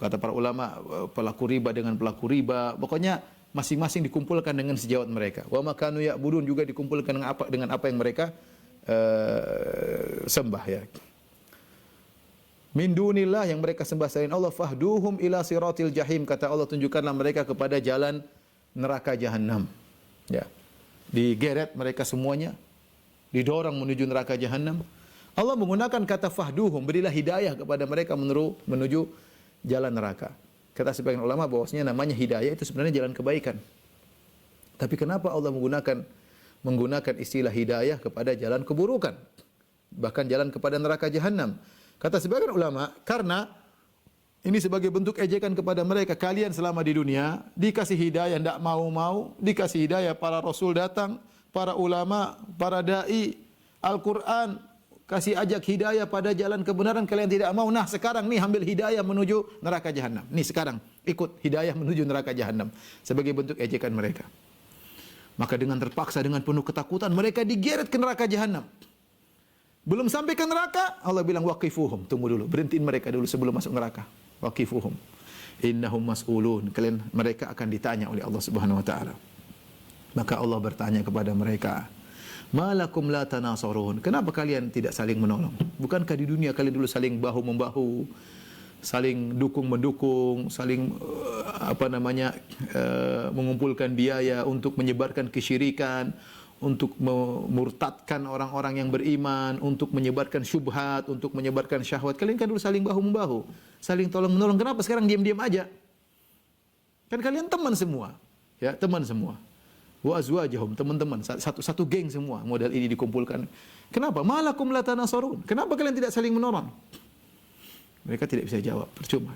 kata para ulama pelaku riba dengan pelaku riba. Pokoknya masing-masing dikumpulkan dengan sejawat mereka. Wa ma kanu ya'budun juga dikumpulkan dengan apa yang mereka sembah, ya. Min dunillah, yang mereka sembah selain Allah, fahduhum ila siratil jahim. Kata Allah, tunjukkanlah mereka kepada jalan neraka jahanam. Ya. Digeret mereka semuanya, didorong menuju neraka jahanam. Allah menggunakan kata fahduhum, berilah hidayah kepada mereka menuju jalan neraka. Kata sebagian ulama bahwasanya namanya hidayah itu sebenarnya jalan kebaikan. Tapi kenapa Allah menggunakan istilah hidayah kepada jalan keburukan? Bahkan jalan kepada neraka jahanam. Kata sebagian ulama, karena ini sebagai bentuk ejekan kepada mereka. Kalian selama di dunia dikasih hidayah, tidak mau-mau, dikasih hidayah, para rasul datang, para ulama, para dai, Al-Quran, kasih ajak hidayah pada jalan kebenaran, kalian tidak mau. Nah sekarang nih ambil hidayah menuju neraka jahanam. Nih sekarang ikut hidayah menuju neraka jahanam. Sebagai bentuk ejekan mereka. Maka dengan terpaksa, dengan penuh ketakutan, mereka digeret ke neraka jahanam. Belum sampai ke neraka, Allah bilang waqifuhum, tunggu dulu, berhentiin mereka dulu sebelum masuk neraka. Waqifuhum, innahum mas'ulun, mereka akan ditanya oleh Allah Subhanahu wa taala. Maka Allah bertanya kepada mereka, malakum la tanasarun, kenapa kalian tidak saling menolong? Bukankah di dunia kalian dulu saling bahu membahu, saling dukung mendukung, saling mengumpulkan biaya untuk menyebarkan kesyirikan, untuk memurtadkan orang-orang yang beriman, untuk menyebarkan syubhat, untuk menyebarkan syahwat. Kalian kan dulu saling bahu membahu, saling tolong menolong. Kenapa sekarang diam-diam aja? Kan kalian teman semua, ya, teman semua. Wa azwajahum, teman-teman, satu geng semua, model ini dikumpulkan. Kenapa? Malakum la tanasarun. Kenapa kalian tidak saling menolong? Mereka tidak bisa jawab, percuma.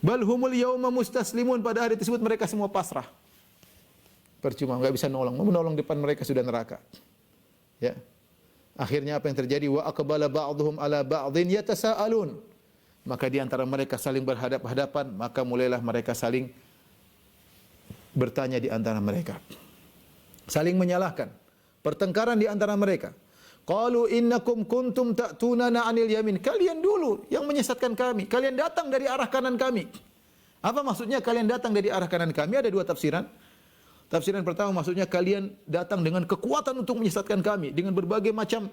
Bal humul yauma mustaslimun, pada hari tersebut mereka semua pasrah. Percuma, enggak bisa nolong. Menolong depan mereka sudah neraka. Ya. Akhirnya apa yang terjadi? Wa aqbala ba'dhum ala ba'dhin yatasaalun. Maka di antara mereka saling berhadap-hadapan, maka mulailah mereka saling bertanya di antara mereka. Saling menyalahkan. Pertengkaran di antara mereka. Qalu innakum kuntum ta'tunana 'anil yamin. Kalian dulu yang menyesatkan kami. Kalian datang dari arah kanan kami. Apa maksudnya kalian datang dari arah kanan kami? Ada dua tafsiran. Tafsiran pertama maksudnya kalian datang dengan kekuatan untuk menyesatkan kami. Dengan berbagai macam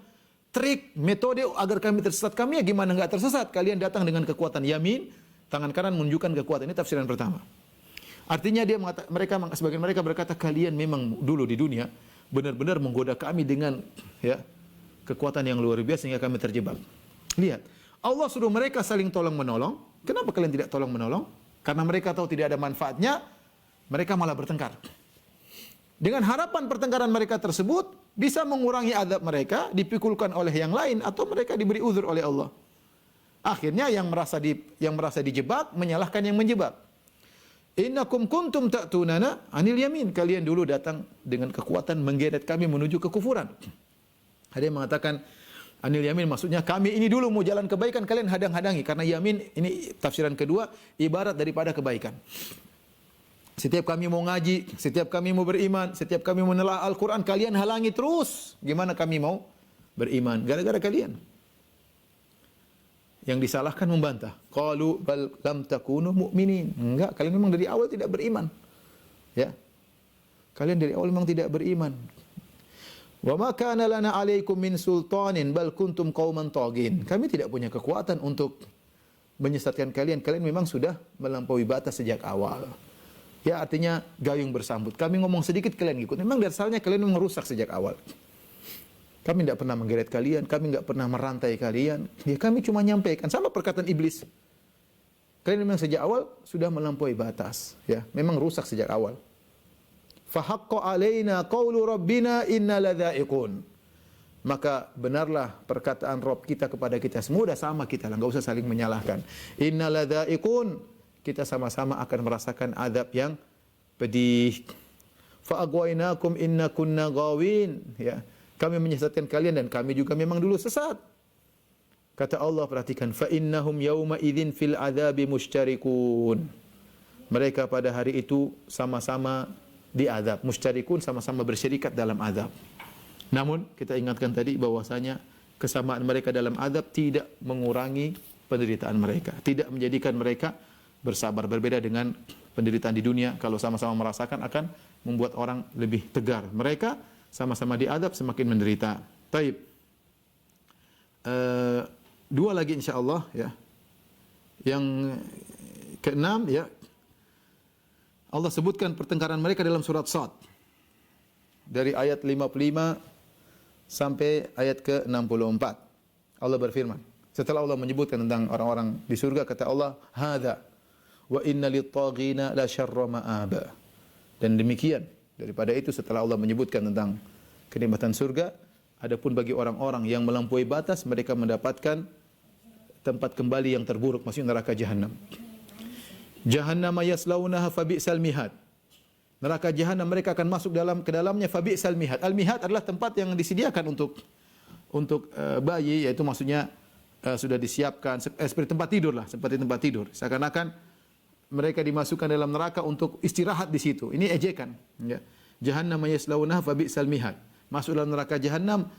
trik, metode agar kami tersesat. Kami ya gimana enggak tersesat? Kalian datang dengan kekuatan yamin. Tangan kanan menunjukkan kekuatan. Ini tafsiran pertama. Artinya sebagian mereka berkata kalian memang dulu di dunia benar-benar menggoda kami dengan kekuatan yang luar biasa sehingga kami terjebak. Lihat, Allah suruh mereka saling tolong menolong. Kenapa kalian tidak tolong menolong? Karena mereka tahu tidak ada manfaatnya, mereka malah bertengkar. Dengan harapan pertengkaran mereka tersebut bisa mengurangi azab mereka, dipikulkan oleh yang lain atau mereka diberi uzur oleh Allah. Akhirnya yang merasa dijebak menyalahkan yang menjebak. Innakum kuntum ta'tunana 'anil yamin. Kalian dulu datang dengan kekuatan menggeret kami menuju kekufuran. Ada yang mengatakan anil yamin maksudnya kami ini dulu mau jalan kebaikan, kalian hadang-hadangi. Karena yamin ini tafsiran kedua ibarat daripada kebaikan. Setiap kami mau ngaji, setiap kami mau beriman, setiap kami menelaah Al-Quran, kalian halangi terus. Gimana kami mau beriman? Gara-gara kalian. Yang disalahkan membantah. Qalu bal lam takunu mu'minin. Enggak, kalian memang dari awal tidak beriman. Ya. Kalian dari awal memang tidak beriman. Wa ma kana lana 'alaikum min sultanin bal kuntum qauman taghin. Kami tidak punya kekuatan untuk menyesatkan kalian. Kalian memang sudah melampaui batas sejak awal. Ya, artinya gayung bersambut. Kami ngomong sedikit kalian ikut. Memang dasarnya kalian memang rusak sejak awal. Kami tidak pernah menggeret kalian, kami tidak pernah merantai kalian. Ya, kami cuma nyampaikan sama perkataan iblis. Kalian memang sejak awal sudah melampaui batas. Ya, memang rusak sejak awal. Fahaqqa alaina qaulu rabbina inna ladza'iqun. Maka benarlah perkataan Rabb kita kepada kita semua, sudah sama kita lah, enggak usah saling menyalahkan. Inna ladza'iqun, kita sama-sama akan merasakan azab yang pedih. Fa aghwaynakum inna kunna ghawin. Ya, kami menyesatkan kalian dan kami juga memang dulu sesat. Kata Allah, perhatikan, fa innahum yauma idzin fil adzabi musytarikun. Mereka pada hari itu sama-sama diazab, musytarikun, sama-sama bersyirikat dalam azab. Namun kita ingatkan tadi bahwasanya kesamaan mereka dalam azab tidak mengurangi penderitaan mereka, tidak menjadikan mereka bersabar. Berbeda dengan penderitaan di dunia, kalau sama-sama merasakan akan membuat orang lebih tegar. Mereka sama-sama diazab semakin menderita. Taib. Dua lagi insyaallah ya. Yang keenam ya. Allah sebutkan pertengkaran mereka dalam surat Shad. Dari ayat 55 sampai ayat ke-64. Allah berfirman. Setelah Allah menyebutkan tentang orang-orang di surga, kata Allah, "Hadza wa inna lit-taghina la syarra ma'aba." Dan demikian, daripada itu setelah Allah menyebutkan tentang kenikmatan surga, adapun bagi orang-orang yang melampaui batas, mereka mendapatkan tempat kembali yang terburuk, maksudnya neraka jahanam. Jahannam yaslaunaha fabi'sal mihad. Neraka jahanam mereka akan masuk ke dalamnya fabi'sal mihad. Al-mihad adalah tempat yang disediakan untuk bayi, yaitu maksudnya sudah disiapkan seperti tempat tidur lah, seperti tempat tidur. Seakan-akan mereka dimasukkan dalam neraka untuk istirahat di situ. Ini ejekan, ya. Jahannam yaslaunaha fa bi'sal mihad. Masuk dalam neraka Jahannam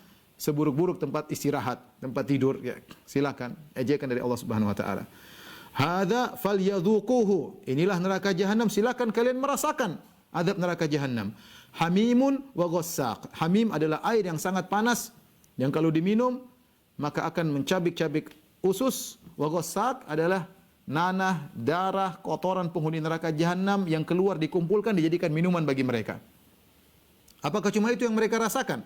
seburuk-buruk tempat istirahat, tempat tidur. Ya, silakan ejekan dari Allah Subhanahu wa taala. Hadza falyadhuquhu. Inilah neraka Jahannam, silakan kalian merasakan azab neraka Jahannam. Hamimun wa ghassaq. Hamim adalah air yang sangat panas yang kalau diminum maka akan mencabik-cabik usus. Wa ghassaq adalah nanah, darah, kotoran penghuni neraka Jahannam yang keluar dikumpulkan dijadikan minuman bagi mereka. Apakah cuma itu yang mereka rasakan?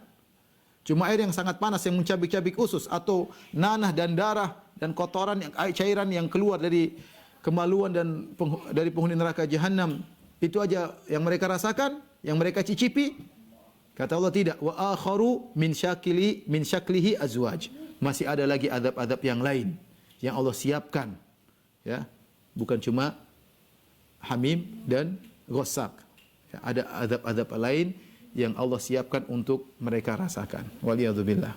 Cuma air yang sangat panas yang mencabik-cabik usus atau nanah dan darah dan kotoran yang cairan yang keluar dari kemaluan dan dari penghuni neraka Jahannam. Itu aja yang mereka rasakan, yang mereka cicipi? Kata Allah tidak. Wa akharu min syaklihi azwaj. Masih ada lagi azab-azab yang lain yang Allah siapkan. Ya. Bukan cuma hamim dan ghassaq. Ya, ada azab-azab lain yang Allah siapkan untuk mereka rasakan. Waliyadzubillah.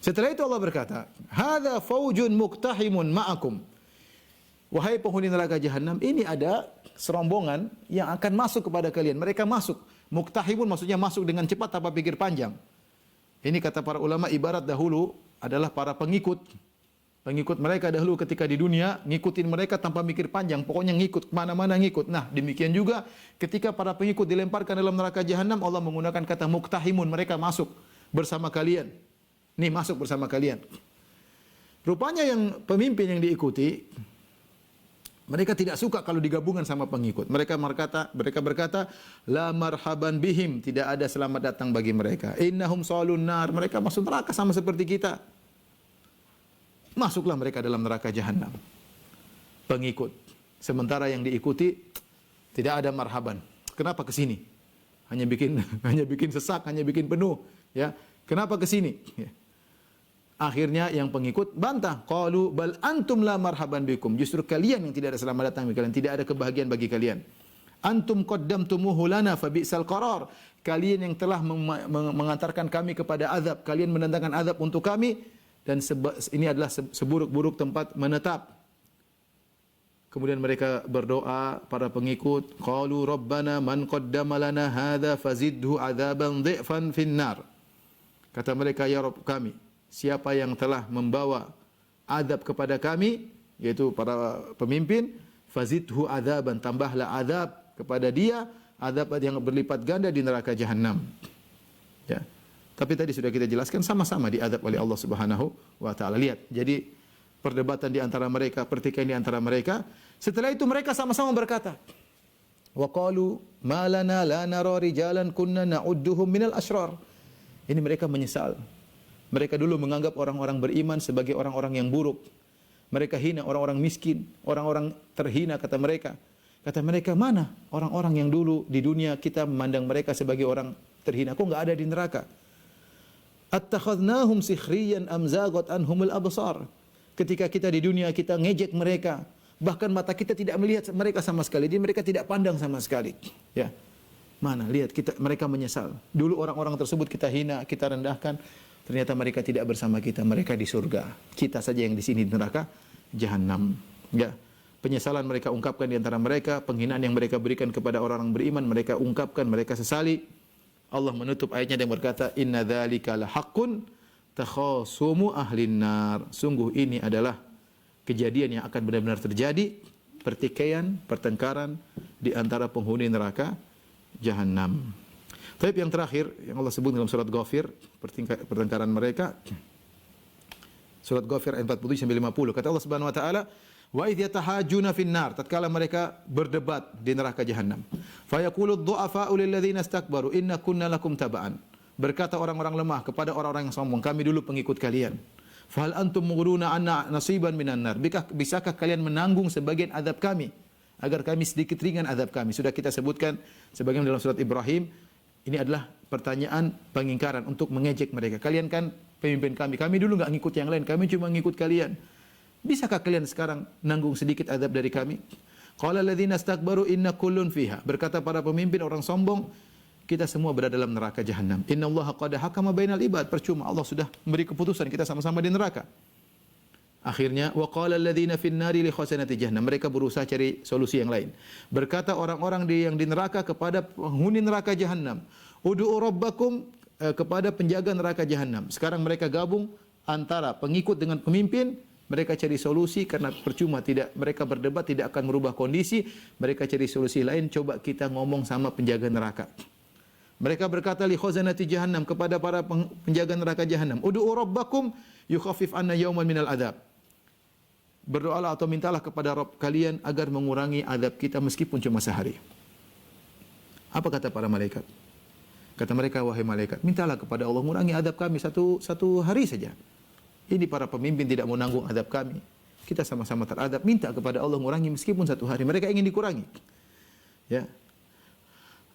Setelah itu Allah berkata, "Hadza faujun muktahimun ma'akum." Wahai penghuni neraka Jahannam, ini ada serombongan yang akan masuk kepada kalian. Mereka masuk. Muktahimun maksudnya masuk dengan cepat tanpa pikir panjang. Ini kata para ulama ibarat dahulu adalah para pengikut. Pengikut mereka dahulu ketika di dunia, ngikutin mereka tanpa mikir panjang, pokoknya ngikut, kemana-mana ngikut. Nah, demikian juga ketika para pengikut dilemparkan dalam neraka Jahannam, Allah menggunakan kata muktahimun, mereka masuk bersama kalian. Nih, masuk bersama kalian. Rupanya yang pemimpin yang diikuti, mereka tidak suka kalau digabungkan sama pengikut. Mereka berkata, la marhaban bihim, tidak ada selamat datang bagi mereka. Innahum salun nar, mereka masuk neraka sama seperti kita. Masuklah mereka dalam neraka Jahannam. Pengikut. Sementara yang diikuti tidak ada marhaban. Kenapa ke sini? Hanya bikin sesak, hanya bikin penuh, ya. Kenapa ke sini? Ya. Akhirnya yang pengikut bantah, qalu bal antum la marhaban bikum. Justru kalian yang tidak ada selamat datang bagi kalian, tidak ada kebahagiaan bagi kalian. Antum qaddamtumuhu lana fa bi'sal qarar. Kalian yang telah mengantarkan kami kepada azab, kalian mendatangkan azab untuk kami. Dan ini adalah seburuk-buruk tempat menetap. Kemudian mereka berdoa, para pengikut, qalu rabbana man qaddama lana hadza fazidhu adzaban dhi'fan finnar. Kata mereka, ya Rabb kami, siapa yang telah membawa azab kepada kami, yaitu para pemimpin, fazidhu adzaban, tambahlah azab kepada dia, azab yang berlipat ganda di neraka Jahannam. Ya. Tapi tadi sudah kita jelaskan sama-sama diadab oleh Allah Subhanahu wa taala. Lihat, jadi perdebatan di antara mereka, pertikaian di antara mereka. Setelah itu mereka sama-sama berkata, wa qalu ma lana la nara rijalan kunna na'udduhum minal asyrar. Ini mereka menyesal. Mereka dulu menganggap orang-orang beriman sebagai orang-orang yang buruk. Mereka hina orang-orang miskin, orang-orang terhina kata mereka. Kata mereka, mana orang-orang yang dulu di dunia kita memandang mereka sebagai orang terhina, kok enggak ada di neraka? Attakhadnahum sikhriyan am zaghat anhumul absar. Ketika kita di dunia kita ngejek mereka, bahkan mata kita tidak melihat mereka sama sekali, jadi mereka tidak pandang sama sekali. Ya. Mana lihat mereka menyesal. Dulu orang-orang tersebut kita hina, kita rendahkan, ternyata mereka tidak bersama kita, mereka di surga. Kita saja yang di sini di neraka Jahannam. Ya. Penyesalan mereka ungkapkan di antara mereka, penghinaan yang mereka berikan kepada orang-orang beriman mereka ungkapkan, mereka sesali. Allah menutup ayatnya dan berkata, inna dzalika lahaqqun takhasumu ahlin nar. Sungguh ini adalah kejadian yang akan benar-benar terjadi, pertikaian, pertengkaran di antara penghuni neraka Jahannam. Tapi yang terakhir yang Allah sebut dalam surat Ghafir, pertengkaran mereka, surat Ghafir ayat 47 sampai 50. Kata Allah Subhanahu wa taala, wa idh yatahajjuna fin nar, tatkala mereka berdebat di neraka Jahannam. Fa yaqulu ad-du'afa'u lil ladzina istakbaru inna kunna lakum taba'an. Berkata orang-orang lemah kepada orang-orang yang sombong, kami dulu pengikut kalian. Fa hal antum mughruna anna nasiban minan nar. Bisakah kalian menanggung sebagian azab kami agar kami sedikit ringan azab kami? Sudah kita sebutkan sebagian dalam surat Ibrahim. Ini adalah pertanyaan pengingkaran untuk mengejek mereka. Kalian kan pemimpin kami. Kami dulu enggak ngikut yang lain, kami cuma ngikut kalian. Bisakah kalian sekarang nanggung sedikit azab dari kami? Qala alladzina istakbaru inna kullun fiha. Berkata para pemimpin orang sombong, kita semua berada dalam neraka Jahannam. Innallaha qad hakama bainal ibad. Percuma, Allah sudah memberi keputusan kita sama-sama di neraka. Akhirnya waqala alladziina fin nari li khazanati jahannam. Mereka berusaha cari solusi yang lain. Berkata orang-orang yang di neraka kepada penghuni neraka jahanam, "Ud'u rabbakum," kepada penjaga neraka jahanam. Sekarang mereka gabung antara pengikut dengan pemimpin, mereka cari solusi karena percuma tidak mereka berdebat tidak akan merubah kondisi, mereka cari solusi lain, coba kita ngomong sama penjaga neraka. Mereka berkata li khazanati jahannam kepada para penjaga neraka jahanam, "Ud'u rabbakum yukhaffif anna yawman minal adab." Berdoalah atau mintalah kepada Rabb kalian agar mengurangi azab kita meskipun cuma sehari. Apa kata para malaikat? Kata mereka, wahai malaikat, mintalah kepada Allah mengurangi azab kami satu hari saja. Ini para pemimpin tidak mau nanggung azab kami. Kita sama-sama teradab, minta kepada Allah mengurangi meskipun satu hari. Mereka ingin dikurangi. Ya.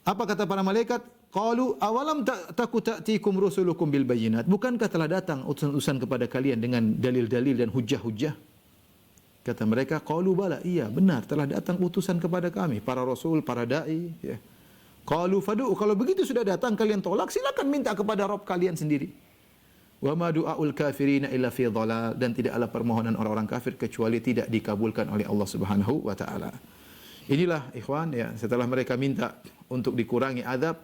Apa kata para malaikat? Qalu awalam taku ta'tikum rusulukum bil bayyinat. Bukankah telah datang utusan-utusan kepada kalian dengan dalil-dalil dan hujjah-hujjah? Kata mereka, qalu bala, iya benar telah datang utusan kepada kami, para rasul, para dai, ya. Qalu fad'u, kalau begitu sudah datang kalian tolak, silakan minta kepada Rabb kalian sendiri. Wa ma du'aul kafirina illa fi dhalal, dan tidaklah permohonan orang-orang kafir kecuali tidak dikabulkan oleh Allah Subhanahu wa taala. Inilah ikhwan ya, setelah mereka minta untuk dikurangi azab,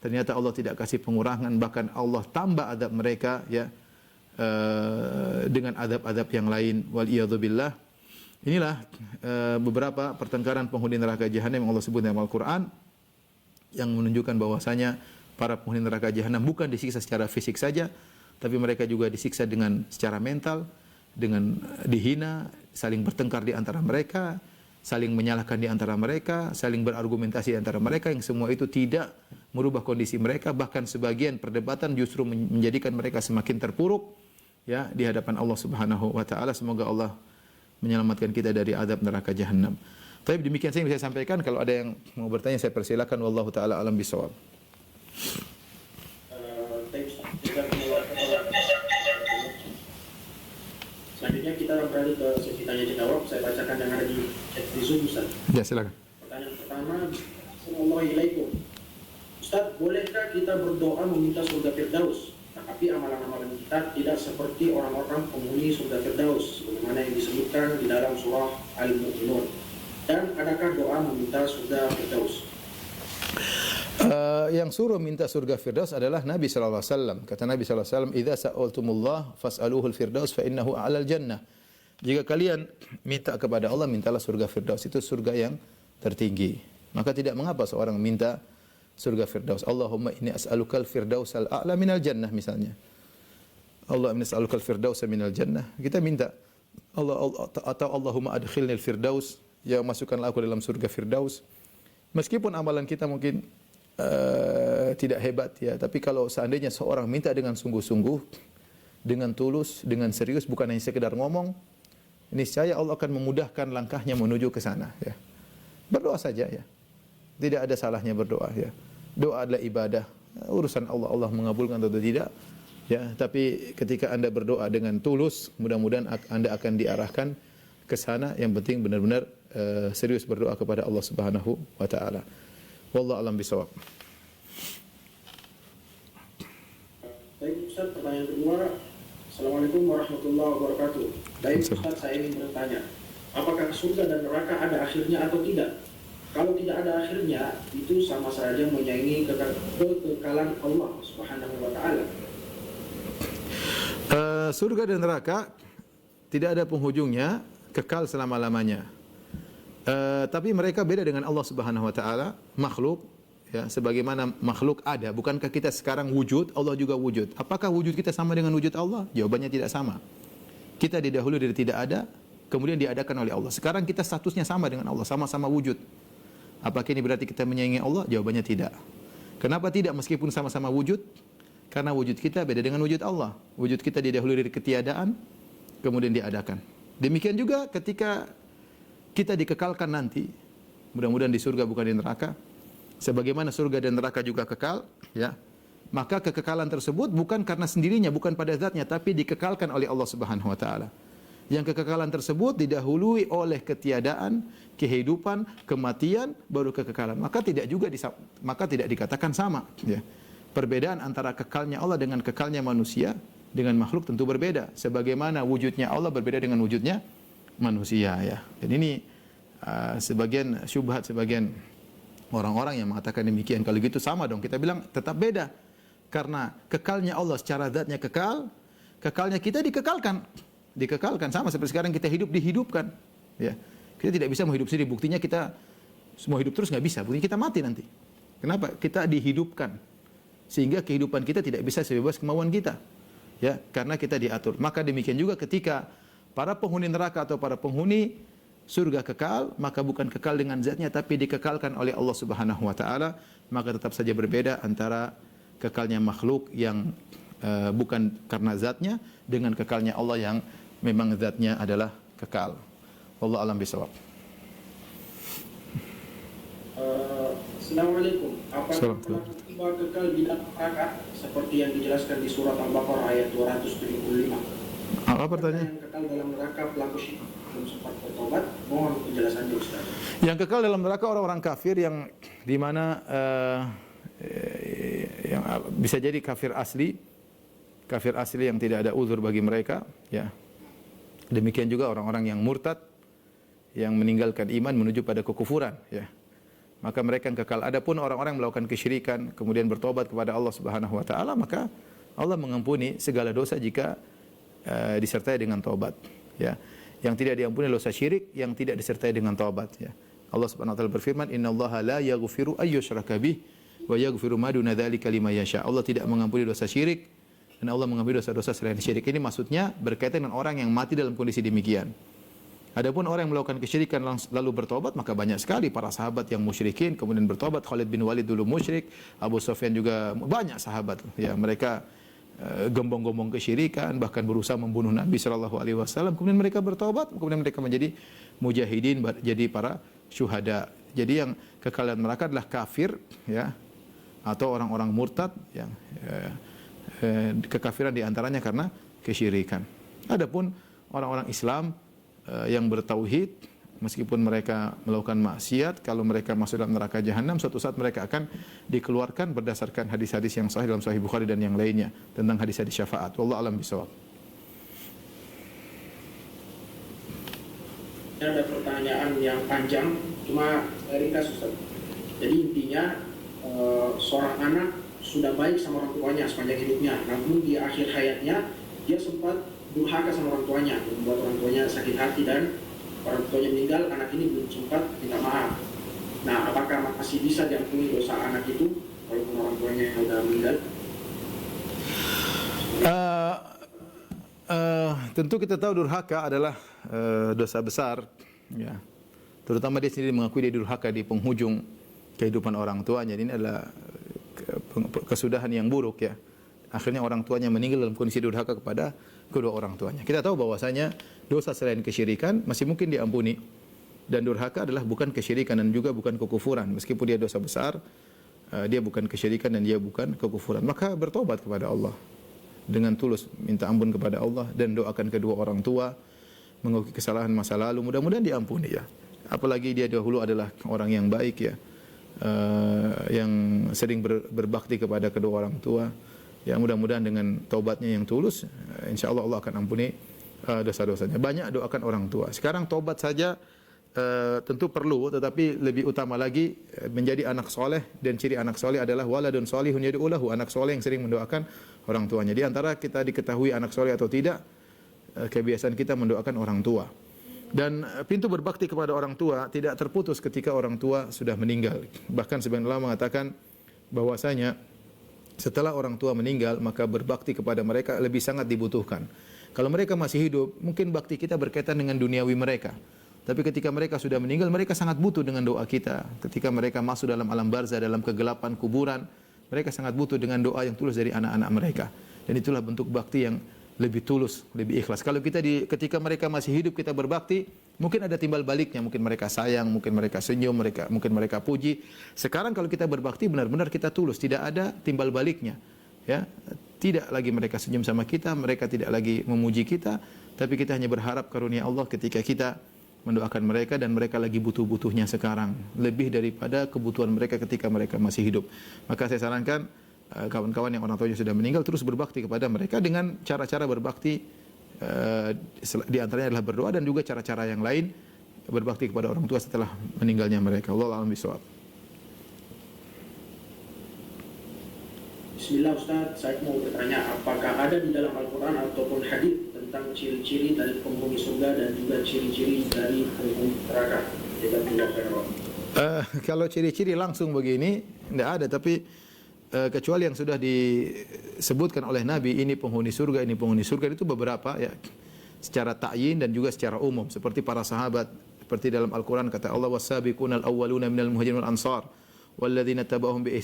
ternyata Allah tidak kasih pengurangan, bahkan Allah tambah azab mereka ya dengan azab-azab yang lain, wal iyadzubillah. Inilah beberapa pertengkaran penghuni neraka jahanam yang Allah sebut dalam Al-Qur'an yang menunjukkan bahwasanya para penghuni neraka jahanam bukan disiksa secara fisik saja, tapi mereka juga disiksa dengan secara mental, dengan dihina, saling bertengkar di antara mereka, saling menyalahkan di antara mereka, saling berargumentasi di antara mereka, yang semua itu tidak merubah kondisi mereka, bahkan sebagian perdebatan justru menjadikan mereka semakin terpuruk ya di hadapan Allah Subhanahu wa taala. Semoga Allah menyelamatkan kita dari azab neraka jahanam. Tapi demikian saja yang bisa saya sampaikan. Kalau ada yang mau bertanya saya persilakan. Wallahu taala alam bisawab. Selanjutnya kita beralih ke sesi tanya jawab. Saya bacakan yang ada di Zoom, Ustaz. Ya, silakan. Pertanyaan pertama, Assalamualaikum. Ustaz, bolehkah kita berdoa meminta surga Firdaus? Tapi amalan-amalan kita tidak seperti orang-orang penghuni surga Firdaus, sebagaimana yang disebutkan di dalam surah Al-Mu'minun. Dan adakah doa meminta surga Firdaus? Yang suruh minta surga Firdaus adalah Nabi sallallahu alaihi wasallam. Kata Nabi sallallahu alaihi wasallam, "Idza sa'altumullah fas'aluhul firdaus fa innahu 'alal jannah." Jika kalian minta kepada Allah, mintalah surga Firdaus. Itu surga yang tertinggi. Maka tidak mengapa seorang minta surga Firdaus. Allahumma inni as'alukal firdausal a'la minal jannah misalnya. Allah inni as'alukal firdausa minal jannah. Kita minta Allah atau Allahumma adkhilnil firdaus, ya masukkanlah aku dalam surga Firdaus. Meskipun amalan kita mungkin tidak hebat ya, tapi kalau seandainya seorang minta dengan sungguh-sungguh, dengan tulus, dengan serius, bukan hanya sekedar ngomong, niscaya Allah akan memudahkan langkahnya menuju ke sana ya. Berdoa saja ya. Tidak ada salahnya berdoa ya. Doa adalah ibadah. Urusan Allah, Allah mengabulkan atau tidak. Ya, tapi ketika Anda berdoa dengan tulus, mudah-mudahan Anda akan diarahkan ke sana. Yang penting benar-benar serius berdoa kepada Allah Subhanahu wa taala. Wallahu a'lam bishawab. Baik Ustaz, pertanyaan kedua. Assalamualaikum warahmatullahi wabarakatuh. Baik Ustaz, saya ingin bertanya, apakah surga dan neraka ada akhirnya atau tidak? Kalau tidak ada akhirnya, itu sama saja menyaingi kekekalan Allah Subhanahu wa taala. Surga dan neraka tidak ada penghujungnya, kekal selama-lamanya. Tapi mereka beda dengan Allah Subhanahu wa taala, makhluk ya, sebagaimana makhluk ada, bukankah kita sekarang wujud, Allah juga wujud. Apakah wujud kita sama dengan wujud Allah? Jawabannya tidak sama. Kita didahului dari tidak ada, kemudian diadakan oleh Allah. Sekarang kita statusnya sama dengan Allah, sama-sama wujud. Apakah ini berarti kita menyaingi Allah? Jawabannya tidak. Kenapa tidak meskipun sama-sama wujud? Karena wujud kita beda dengan wujud Allah. Wujud kita didahului dari ketiadaan, kemudian diadakan. Demikian juga ketika kita dikekalkan nanti, mudah-mudahan di surga bukan di neraka, sebagaimana surga dan neraka juga kekal, ya. Maka kekekalan tersebut bukan karena sendirinya, bukan pada zatnya, tapi dikekalkan oleh Allah Subhanahu wa taala. Yang kekekalan tersebut didahului oleh ketiadaan, kehidupan, kematian, baru kekekalan. Maka tidak dikatakan sama. Ya. Perbedaan antara kekalnya Allah dengan kekalnya manusia dengan makhluk tentu berbeda. Sebagaimana wujudnya Allah berbeda dengan wujudnya manusia ya. Dan ini sebagian syubhat sebagian orang-orang yang mengatakan demikian. Kalau gitu sama dong. Kita bilang tetap beda. Karena kekalnya Allah secara zatnya kekal, kekalnya kita dikekalkan. Dikekalkan sama seperti sekarang kita hidup dihidupkan. Ya. Kita tidak bisa menghidup sendiri. Buktinya kita semua hidup terus nggak bisa. Buktinya kita mati nanti. Kenapa? Kita dihidupkan. Sehingga kehidupan kita tidak bisa sebebas kemauan kita. Ya, karena kita diatur. Maka demikian juga ketika para penghuni neraka atau para penghuni surga kekal, maka bukan kekal dengan zatnya tapi dikekalkan oleh Allah Subhanahu wa taala, maka tetap saja berbeda antara kekalnya makhluk yang bukan karena zatnya dengan kekalnya Allah yang memang zatnya adalah kekal. Wallahu a'lam bishawab. Assalamualaikum. Apakah pelaku kekal di dalam neraka seperti yang dijelaskan di surat Al-Baqarah ayat 275? Apa pertanyaan? Yang kekal dalam neraka pelaku syirik belum sempat bertobat, mohon penjelasannya Ustaz. Yang kekal dalam neraka orang-orang kafir yang di mana yang bisa jadi kafir asli yang tidak ada uzur bagi mereka, ya. Demikian juga orang-orang yang murtad yang meninggalkan iman menuju pada kekufuran, ya. Maka mereka yang kekal. Adapun orang-orang yang melakukan kesyirikan kemudian bertobat kepada Allah Subhanahu wa taala, maka Allah mengampuni segala dosa jika disertai dengan taubat, ya. Yang tidak diampuni dosa syirik yang tidak disertai dengan taubat, ya. Allah Subhanahu wa taala berfirman, "Innallaha la yaghfiru ayyushraka bih wa yaghfiru ma duna dzalika liman yasha." Allah tidak mengampuni dosa syirik dan Allah mengampuni dosa-dosa selain syirik. Ini maksudnya berkaitan dengan orang yang mati dalam kondisi demikian. Adapun orang yang melakukan kesyirikan lalu bertobat, maka banyak sekali para sahabat yang musyrikin kemudian bertobat. Khalid bin Walid dulu musyrik, Abu Sufyan juga, banyak sahabat, ya, mereka gombong-gombong kesyirikan, bahkan berusaha membunuh Nabi sallallahu alaihi wasallam. Kemudian mereka bertobat, kemudian mereka menjadi mujahidin, jadi para syuhada. Jadi yang kekal dalam neraka adalah kafir, ya, atau orang-orang murtad yang kekafiran diantaranya karena kesyirikan. Adapun orang-orang Islam yang bertauhid, meskipun mereka melakukan maksiat, kalau mereka masuk dalam neraka jahanam, suatu saat mereka akan dikeluarkan berdasarkan hadis-hadis yang sahih dalam Sahih Bukhari dan yang lainnya tentang hadis-hadis syafaat. Wallahu a'lam bishawab. Ada pertanyaan yang panjang, cuma ringkas Ustaz. Jadi intinya seorang anak sudah baik sama orang tuanya sepanjang hidupnya, namun di akhir hayatnya dia sempat durhaka sama orang tuanya, membuat orang tuanya sakit hati dan orang tuanya meninggal, anak ini belum sempat minta maaf. Nah, apakah masih bisa diampuni dosa anak itu walaupun orang tuanya yang sudah meninggal? Tentu kita tahu durhaka adalah dosa besar, ya. Terutama dia sendiri mengakui dia durhaka di penghujung kehidupan orang tuanya. Ini adalah kesudahan yang buruk, ya. Akhirnya orang tuanya meninggal dalam kondisi durhaka kepada kedua orang tuanya. Kita tahu bahwasanya dosa selain kesyirikan masih mungkin diampuni, dan durhaka adalah bukan kesyirikan dan juga bukan kekufuran. Meskipun dia dosa besar, dia bukan kesyirikan dan dia bukan kekufuran. Maka bertobat kepada Allah dengan tulus, minta ampun kepada Allah dan doakan kedua orang tua, mengakui kesalahan masa lalu, mudah-mudahan diampuni, ya. Apalagi dia dahulu adalah orang yang baik, ya, yang sering berbakti kepada kedua orang tua. Ya, mudah-mudahan dengan taubatnya yang tulus, insya Allah Allah akan ampuni dosa-dosanya. Banyak doakan orang tua. Sekarang taubat saja tentu perlu, tetapi lebih utama lagi menjadi anak soleh, dan ciri anak soleh adalah waladun solihun yad'u lahu, anak soleh yang sering mendoakan orang tuanya. Di antara kita diketahui anak soleh atau tidak, kebiasaan kita mendoakan orang tua. Dan pintu berbakti kepada orang tua tidak terputus ketika orang tua sudah meninggal. Bahkan sebagian ulama mengatakan bahwasanya setelah orang tua meninggal, maka berbakti kepada mereka lebih sangat dibutuhkan. Kalau mereka masih hidup, mungkin bakti kita berkaitan dengan duniawi mereka. Tapi ketika mereka sudah meninggal, mereka sangat butuh dengan doa kita. Ketika mereka masuk dalam alam barzah, dalam kegelapan kuburan, mereka sangat butuh dengan doa yang tulus dari anak-anak mereka. Dan itulah bentuk bakti yang lebih tulus, lebih ikhlas. Kalau kita ketika mereka masih hidup kita berbakti, mungkin ada timbal baliknya, mungkin mereka sayang, mungkin mereka senyum, mungkin mereka puji. Sekarang kalau kita berbakti benar-benar kita tulus, tidak ada timbal baliknya, ya. Tidak lagi mereka senyum sama kita, mereka tidak lagi memuji kita, tapi kita hanya berharap karunia Allah ketika kita mendoakan mereka, dan mereka lagi butuh-butuhnya sekarang lebih daripada kebutuhan mereka ketika mereka masih hidup. Maka saya sarankan kawan-kawan yang orang tuanya sudah meninggal terus berbakti kepada mereka dengan cara-cara berbakti, di antaranya adalah berdoa dan juga cara-cara yang lain berbakti kepada orang tua setelah meninggalnya mereka. Wallahu a'lam bishawab. Bismillah Ustaz, saya mau bertanya, apakah ada di dalam Al-Quran ataupun hadis tentang ciri-ciri dari penghuni surga dan juga ciri-ciri dari penghuni neraka? Kalau ciri-ciri langsung begini tidak ada, tapi kecuali yang sudah disebutkan oleh Nabi, ini penghuni surga, ini penghuni surga, itu beberapa ya, secara ta'yin dan juga secara umum, seperti para sahabat, seperti dalam Al-Quran kata Allah, was-sabiqunal awwaluna minal muhajirin wal ansar walladzina tabauhum bi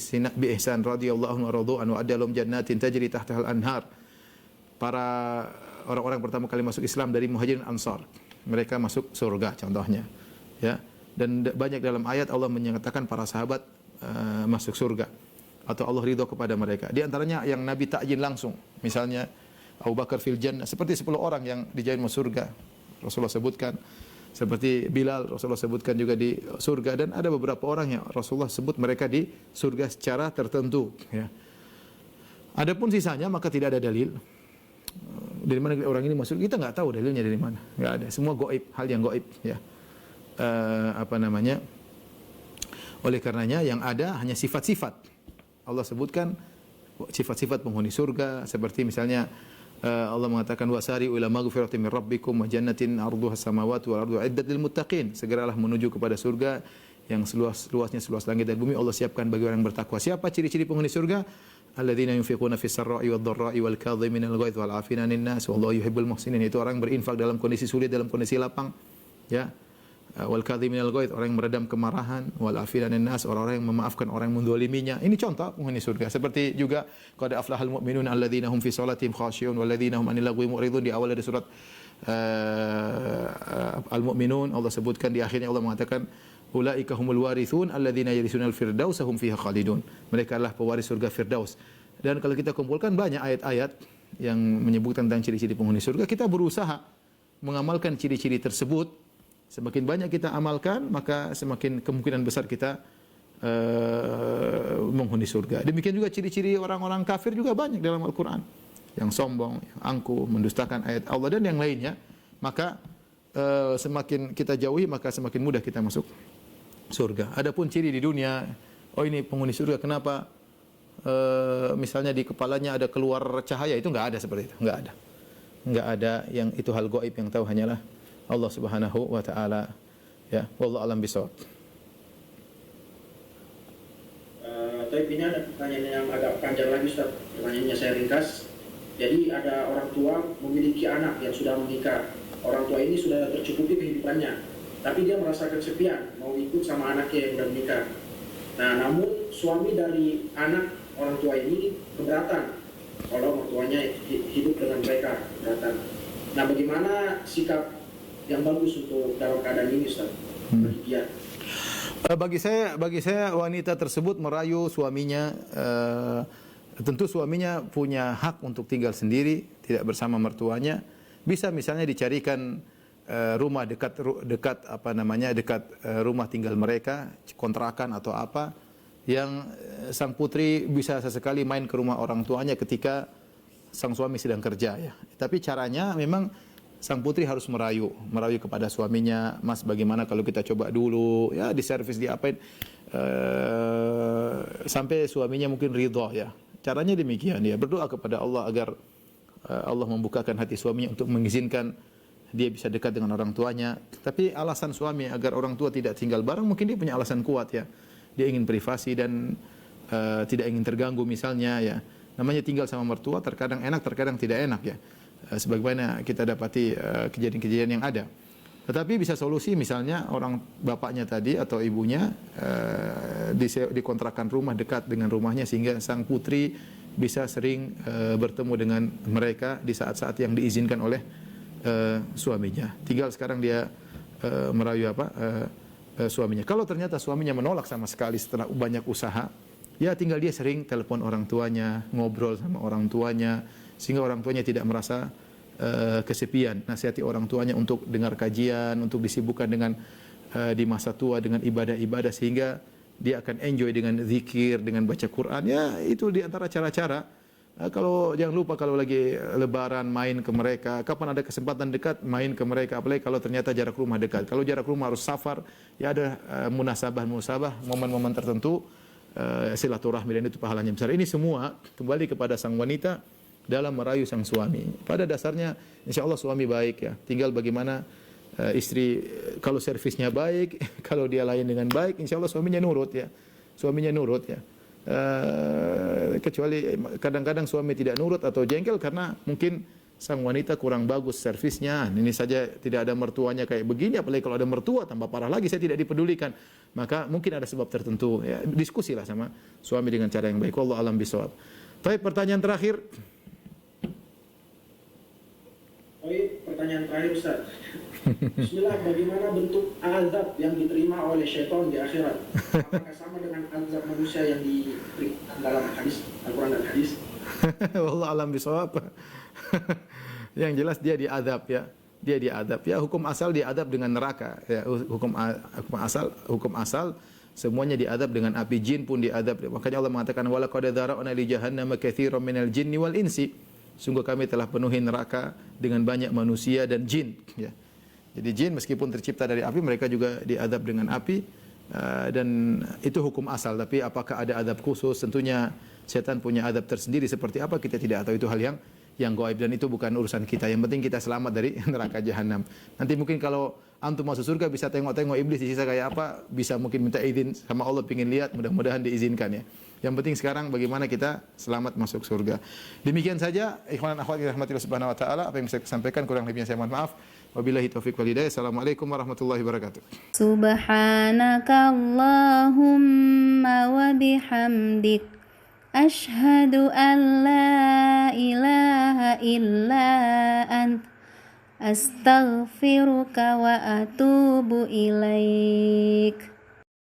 ihsan radhiyallahu anhum wa radu an wa adalhum jannatin tajri tahtaha al-anhar. Para orang-orang pertama kali masuk Islam dari muhajirin ansar, mereka masuk surga contohnya, ya. Dan banyak dalam ayat Allah menyatakan para sahabat masuk surga atau Allah ridho kepada mereka. Di antaranya yang Nabi ta'yin langsung, misalnya Abu Bakar fil jannah, seperti 10 orang yang dijamin masuk surga Rasulullah sebutkan, seperti Bilal Rasulullah sebutkan juga di surga, dan ada beberapa orang yang Rasulullah sebut mereka di surga secara tertentu, ya. Adapun sisanya maka tidak ada dalil dari mana orang ini masuk, kita nggak tahu dalilnya dari mana, nggak ada, semua gaib, hal yang gaib, ya. Oleh karenanya yang ada hanya sifat-sifat. Allah sebutkan sifat-sifat penghuni surga, seperti misalnya Allah mengatakan wasari'u ila maghfiratin min rabbikum wa jannatin 'arduha as-samawati wal ardu 'iddat lil muttaqin. Segeralah menuju kepada surga yang seluas-luasnya seluas langit dan bumi, Allah siapkan bagi orang yang bertakwa. Siapa ciri-ciri penghuni surga? Alladzina yunfiquna fis sarra'i wad dharra'i wal kadhiminal ghaidz wal 'afina 'anil nas wallahu yuhibbul muhsinin. Itu orang berinfak dalam kondisi sulit, dalam kondisi lapang, ya. Wal kadhiminal ghaidz, orang yang meredam kemarahan, wal 'afina 'anil nas, orang-orang yang memaafkan orang yang mendoliminya. Ini contoh penghuni surga. Seperti juga qad aflahal mu'minun alladzina hum fi shalatihim khashi'un walladzina hum 'anil lagwi mu'ridun. Di awal ada surat Al-Mu'minun, Allah sebutkan di akhirnya Allah mengatakan ulaika humul warithun alladzina yarisunal firdaus hum fiha khalidun. Mereka adalah pewaris surga Firdaus. Dan kalau kita kumpulkan banyak ayat-ayat yang menyebutkan tentang ciri-ciri penghuni surga, kita berusaha mengamalkan ciri-ciri tersebut. Semakin banyak kita amalkan, maka semakin kemungkinan besar kita menghuni surga. Demikian juga ciri-ciri orang-orang kafir juga banyak dalam Al-Quran, yang sombong, yang angkuh, mendustakan ayat Allah dan yang lainnya. Maka semakin kita jauhi, maka semakin mudah kita masuk surga. Adapun ciri di dunia, oh ini penghuni surga, kenapa misalnya di kepalanya ada keluar cahaya, itu nggak ada seperti itu, nggak ada yang itu hal gaib, yang tahu hanyalah Allah Subhanahu wa taala, ya. Wallahu a'lam bishawab. Tapi ini ada pertanyaan yang agak panjang lagi Ustaz. Pertanyaannya saya ringkas. Jadi ada orang tua memiliki anak yang sudah menikah. Orang tua ini sudah tercukupi kehidupannya, tapi dia merasa kesepian, mau ikut sama anaknya yang sudah menikah. Nah, namun suami dari anak orang tua ini keberatan kalau mertuanya hidup dengan mereka, keberatan. Nah, bagaimana sikap yang bagus untuk dalam keadaan ini, Ustaz? Bagi saya wanita tersebut merayu suaminya, tentu suaminya punya hak untuk tinggal sendiri, tidak bersama mertuanya. Bisa misalnya dicarikan rumah dekat rumah tinggal mereka, kontrakan atau apa, yang sang putri bisa sesekali main ke rumah orang tuanya ketika sang suami sedang kerja, ya. Tapi caranya memang sang putri harus merayu kepada suaminya, Mas, bagaimana kalau kita coba dulu, ya, diservis, diapain, sampai suaminya mungkin ridho, ya. Caranya demikian, ya, berdoa kepada Allah agar Allah membukakan hati suaminya untuk mengizinkan dia bisa dekat dengan orang tuanya. Tapi alasan suami agar orang tua tidak tinggal bareng, mungkin dia punya alasan kuat, ya. Dia ingin privasi dan tidak ingin terganggu misalnya, ya. Namanya tinggal sama mertua, terkadang enak, terkadang tidak enak, ya. Sebagaimana kita dapati kejadian-kejadian yang ada. Tetapi bisa solusi, misalnya orang bapaknya tadi atau ibunya dikontrakan rumah dekat dengan rumahnya, sehingga sang putri bisa sering bertemu dengan mereka di saat-saat yang diizinkan oleh suaminya. Tinggal sekarang dia merayu suaminya. Kalau ternyata suaminya menolak sama sekali setelah banyak usaha, ya tinggal dia sering telepon orang tuanya, ngobrol sama orang tuanya, sehingga orang tuanya tidak merasa kesepian. Nasihati orang tuanya untuk dengar kajian, untuk disibukkan dengan di masa tua dengan ibadah-ibadah, sehingga dia akan enjoy dengan zikir, dengan baca Quran. Ya, itu di antara cara-cara. Kalau jangan lupa kalau lagi lebaran main ke mereka, kapan ada kesempatan dekat main ke mereka, apalagi kalau ternyata jarak rumah dekat. Kalau jarak rumah harus safar, ya ada munasabah, momen-momen tertentu, silaturahmi, dan itu pahalanya besar. Ini semua kembali kepada sang wanita dalam merayu sang suami. Pada dasarnya insya Allah suami baik ya. Tinggal bagaimana istri, kalau servisnya baik, kalau dia layan dengan baik, insya Allah suaminya nurut ya. Suaminya nurut ya. Kecuali kadang-kadang suami tidak nurut atau jengkel karena mungkin sang wanita kurang bagus servisnya. Ini saja tidak ada mertuanya kayak begini, apalagi kalau ada mertua tambah parah lagi, saya tidak dipedulikan. Maka mungkin ada sebab tertentu. Ya, diskusilah sama suami dengan cara yang baik. Wallahu a'lam bishawab. Baik, pertanyaan terakhir. Pertanyaan terakhir Ustaz. Bismillah, bagaimana bentuk azab yang diterima oleh syaitan di akhirat? Apakah sama dengan azab manusia yang diberikan dalam hadis, Al-Quran dan hadis? Wallahu a'lam bishawab. Yang jelas dia diadab ya. Dia diadab ya. Hukum asal diadab dengan neraka ya. Hukum asal semuanya diadab dengan api. Jin pun diadab. Makanya Allah mengatakan walaqad dzara'na li jahannama katsiran minal jinni wal insi. Sungguh kami telah penuhi neraka dengan banyak manusia dan jin ya. Jadi jin meskipun tercipta dari api, mereka juga diadab dengan api, dan itu hukum asal. Tapi apakah ada adab khusus? Tentunya setan punya adab tersendiri, seperti apa kita tidak tahu, itu hal yang gaib dan itu bukan urusan kita. Yang penting kita selamat dari neraka jahanam. Nanti mungkin kalau antum masuk surga bisa tengok-tengok iblis di sisa kayak apa, bisa mungkin minta izin sama Allah, pingin lihat, mudah-mudahan diizinkan ya. Yang penting sekarang bagaimana kita selamat masuk surga. Demikian saja ikhwan dan akhwat rahmatillah subhanahu wa taala, apa yang bisa saya sampaikan, kurang lebihnya saya mohon maaf. Wabillahi taufiq wal hidayah. Assalamualaikum warahmatullahi wabarakatuh. Subhanaka Allahumma wa bihamdik, ashhadu an la ilaha illa ant, astaghfiruka wa atubu ilaik.